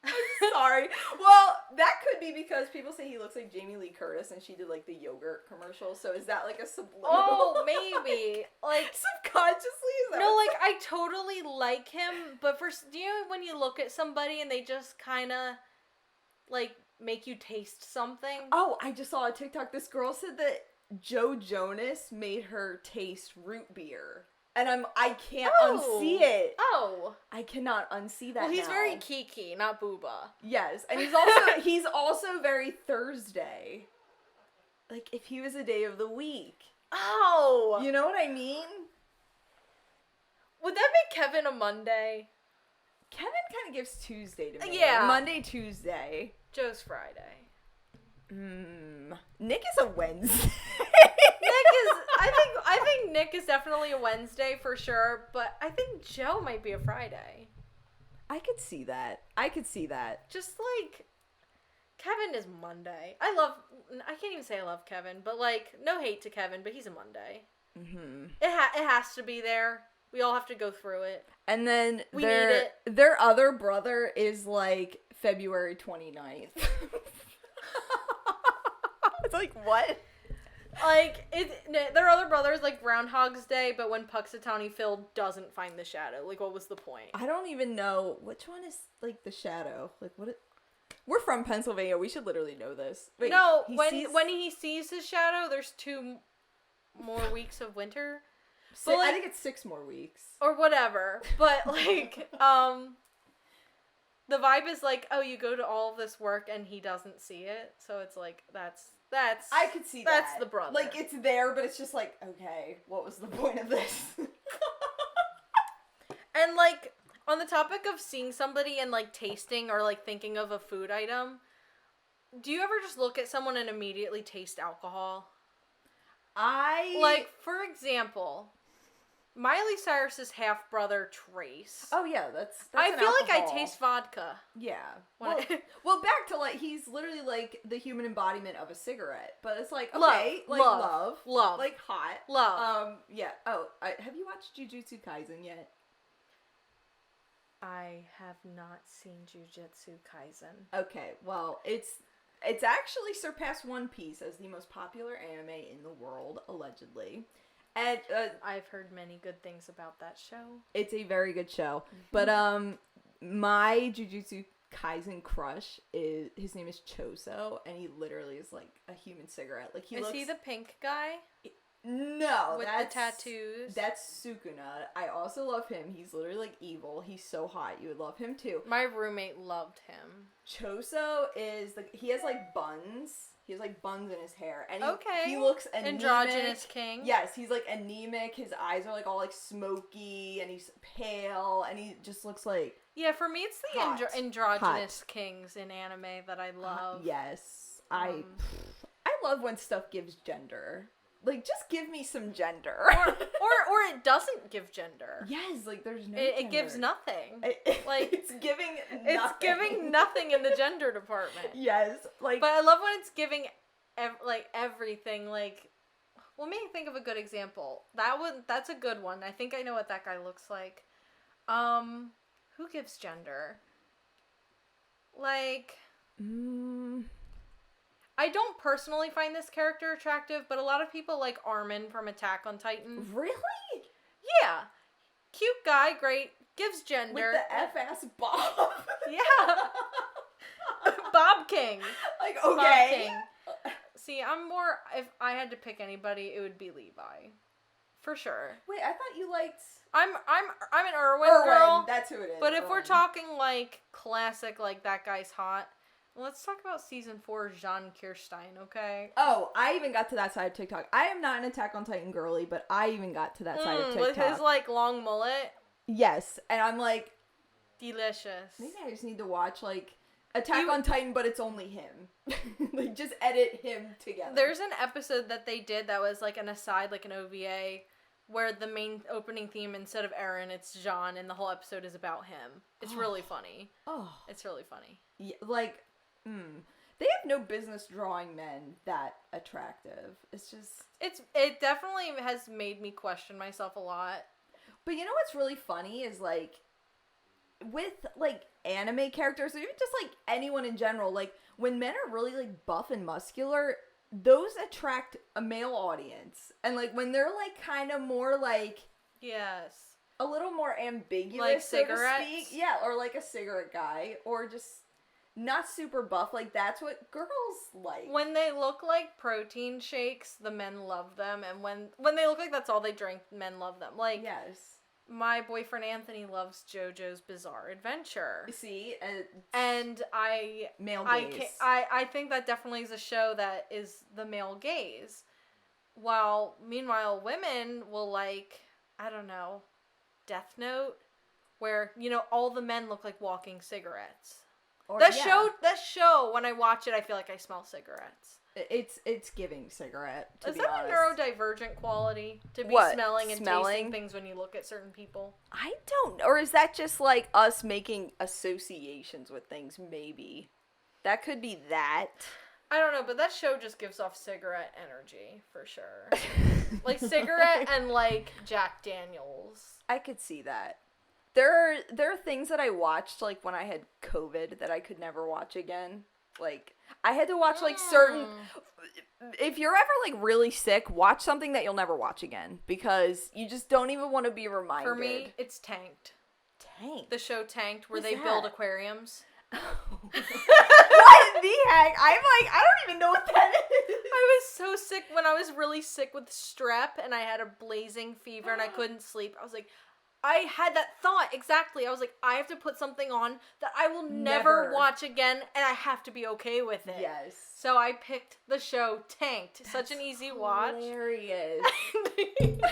I'm sorry. Well, that could be because people say he looks like Jamie Lee Curtis and she did like the yogurt commercial. So is that like a subliminal? Oh, maybe. Like subconsciously? Is that no, like I totally like him, but do you know when you look at somebody and they just kind of like make you taste something? Oh, I just saw a TikTok. This girl said that Joe Jonas made her taste root beer. And I can't unsee it. Oh. I cannot unsee that. Well, he's very Kiki, not Booba. Yes. And he's also very Thursday. Like, if he was a day of the week. Oh. You know what I mean? Would that make Kevin a Monday? Kevin kind of gives Tuesday to me. Yeah. Monday, Tuesday. Joe's Friday. Nick is a Wednesday. I think Nick is definitely a Wednesday for sure, but I think Joe might be a Friday. I could see that. Just like Kevin is Monday. I can't even say I love Kevin, but like no hate to Kevin, but he's a Monday. Mm-hmm. It has to be there. We all have to go through it. And then need it. Their other brother is like February 29th. It's like what? Like, their other brother is like Groundhog's Day, but when Puxatawny Phil doesn't find the shadow. Like, what was the point? I don't even know. Which one is, like, the shadow? Like, we're from Pennsylvania. We should literally know this. Wait, no, when he sees his shadow, there's 2 more weeks of winter. But, like, I think it's 6 more weeks. Or whatever. But, like, the vibe is like, oh, you go to all of this work and he doesn't see it. So it's like, that's I could see that's the brother. Like, it's there, but it's just like, okay, what was the point of this? And, like, on the topic of seeing somebody and, like, tasting or, like, thinking of a food item, do you ever just look at someone and immediately taste alcohol? Like, for example, Miley Cyrus's half brother Trace. Oh yeah, that's I an feel like I alcohol. taste vodka. Yeah. Well, back to like he's literally like the human embodiment of a cigarette, but it's like okay, love, like hot, love. Yeah. Oh, have you watched Jujutsu Kaisen yet? I have not seen Jujutsu Kaisen. Okay, well, it's actually surpassed One Piece as the most popular anime in the world, allegedly. And I've heard many good things about that show. It's a very good show. But my Jujutsu Kaisen crush his name is Choso, and he literally is like a human cigarette. Like Is he the pink guy? No, with the tattoos. That's Sukuna. I also love him. He's literally like evil. He's so hot. You would love him too. My roommate loved him. Choso is like he has like buns. He has like buns in his hair, and he looks anemic. Androgynous king. Yes, he's like anemic. His eyes are like all like smoky, and he's pale, and he just looks like for me it's the androgynous kings in anime that I love. Yes, I love when stuff gives gender. Like, just give me some gender. or it doesn't give gender. Yes, like there's no. It gives nothing. Like it's giving. Nothing. It's giving nothing in the gender department. Yes, like. But I love when it's giving, everything. Like, well, make me think of a good example. That's a good one. I think I know what that guy looks like. Who gives gender? Like. I don't personally find this character attractive, but a lot of people like Armin from Attack on Titan. Really? Yeah. Cute guy, great, gives gender. With the F-ass Bob. Yeah. Bob King. Like, okay. Bob King. See, if I had to pick anybody, it would be Levi. For sure. Wait, I thought you liked... I'm an Irwin girl. That's who it is. But if we're talking, like, classic, like, that guy's hot... Let's talk about season 4 Jean Kirstein, okay? Oh, I even got to that side of TikTok. I am not an Attack on Titan girly, but I even got to that side of TikTok. With his, like, long mullet? Yes, and I'm like... Delicious. Maybe I just need to watch, like, Attack on Titan, but it's only him. Like, just edit him together. There's an episode that they did that was, like, an aside, like an OVA, where the main opening theme, instead of Eren, it's Jean, and the whole episode is about him. It's really funny. Oh. It's really funny. Yeah, like... They have no business drawing men that attractive. It's just... It definitely has made me question myself a lot. But you know what's really funny is, like, with, like, anime characters, or even just, like, anyone in general, like, when men are really, like, buff and muscular, those attract a male audience. And, like, when they're, like, kind of more, like... Yes. A little more ambiguous, like cigarettes? So to speak. Yeah, or, like, a cigarette guy, or just... Not super buff, like that's what girls like. When they look like protein shakes, the men love them, and when they look like that's all they drink, men love them. Like, yes, my boyfriend Anthony loves JoJo's Bizarre Adventure. See, and I think that definitely is a show that is the male gaze. While meanwhile, women will like, I don't know, Death Note, where all the men look like walking cigarettes. That show, when I watch it, I feel like I smell cigarettes. It's giving cigarette, to Is be that honest. A neurodivergent quality? To be smelling and tasting things when you look at certain people? I don't know. Or is that just like us making associations with things, maybe? That could be that. I don't know, but that show just gives off cigarette energy, for sure. Like, cigarette and, like, Jack Daniels. I could see that. There are things that I watched, like, when I had COVID that I could never watch again. Like, I had to watch, like, certain... If you're ever, like, really sick, watch something that you'll never watch again. Because you just don't even want to be reminded. For me, it's Tanked. Tanked? The show Tanked, where they build aquariums. What the heck? I'm like, I don't even know what that is. I was so sick when I was really sick with strep, and I had a blazing fever, and I couldn't sleep. I was like... I had that thought, exactly. I was like, I have to put something on that I will never watch again, and I have to be okay with it. Yes. So I picked the show Tanked. That's such an easy watch. Hilarious. Never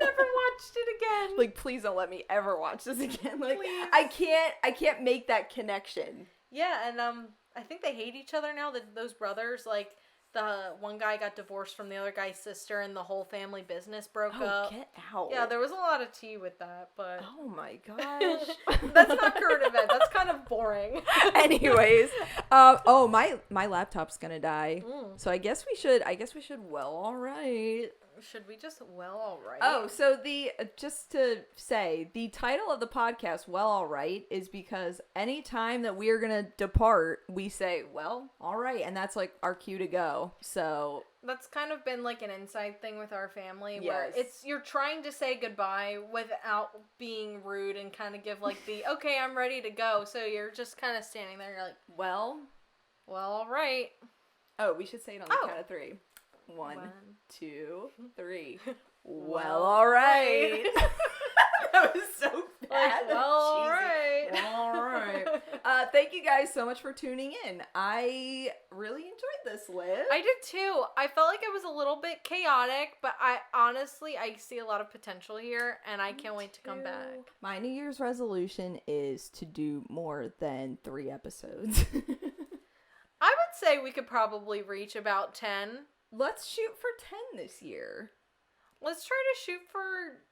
watched it again. Like, please don't let me ever watch this again. Like, please. I can't make that connection. Yeah, and I think they hate each other now, those brothers. Like, the one guy got divorced from the other guy's sister and the whole family business broke up. Get out. Yeah, there was a lot of tea with that, but... Oh my gosh. That's not current event. That's kind of boring. Anyways, my laptop's gonna die. So I guess we should, well, all right. Should we just, well, all right? Oh, so just to say, the title of the podcast, well, all right, is because any time that we are going to depart, we say, well, all right. And that's like our cue to go. So that's kind of been like an inside thing with our family where yes. you're trying to say goodbye without being rude and kind of give like the, okay, I'm ready to go. So you're just kind of standing there. You're like, well, all right. Oh, we should say it on the count of 3. 1, 2, 3. Well, all right. That was so bad. Like, well, all right. Well, all right. Thank you guys so much for tuning in. I really enjoyed this, Liv. I did too. I felt like it was a little bit chaotic, but I see a lot of potential here, and I can't wait to come back. My New Year's resolution is to do more than 3 episodes. I would say we could probably reach about 10. Let's shoot for 10 this year. Let's try to shoot for,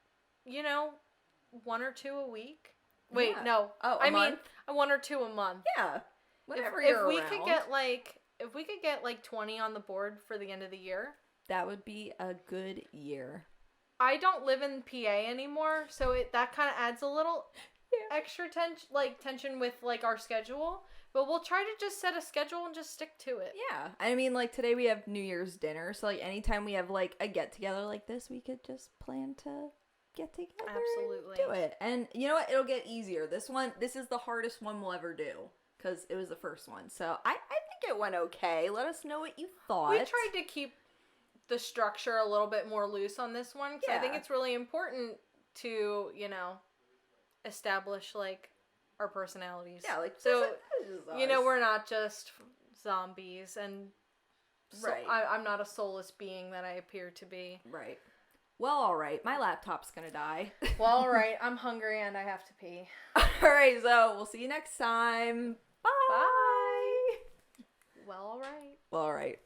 1 or 2 a week. Wait, yeah. no. Oh, I mean, 1 or 2 a month. Yeah. Whenever if you're we around. if we could get like 20 on the board for the end of the year, that would be a good year. I don't live in PA anymore, so that kind of adds a little extra tension with like our schedule. But we'll try to just set a schedule and just stick to it. Yeah. I mean, like, today we have New Year's dinner. So, like, anytime we have, like, a get-together like this, we could just plan to get together Absolutely. and do it. And you know what? It'll get easier. This is the hardest one we'll ever do. Because it was the first one. So, I think it went okay. Let us know what you thought. We tried to keep the structure a little bit more loose on this one. Because I think it's really important to, establish, like, our personalities. Yeah, like, so we're not just zombies, and right. I'm not a soulless being that I appear to be. Right. Well, all right. My laptop's gonna die. Well, all right. I'm hungry and I have to pee. All right. So we'll see you next time. Bye. Well, all right. Well, all right.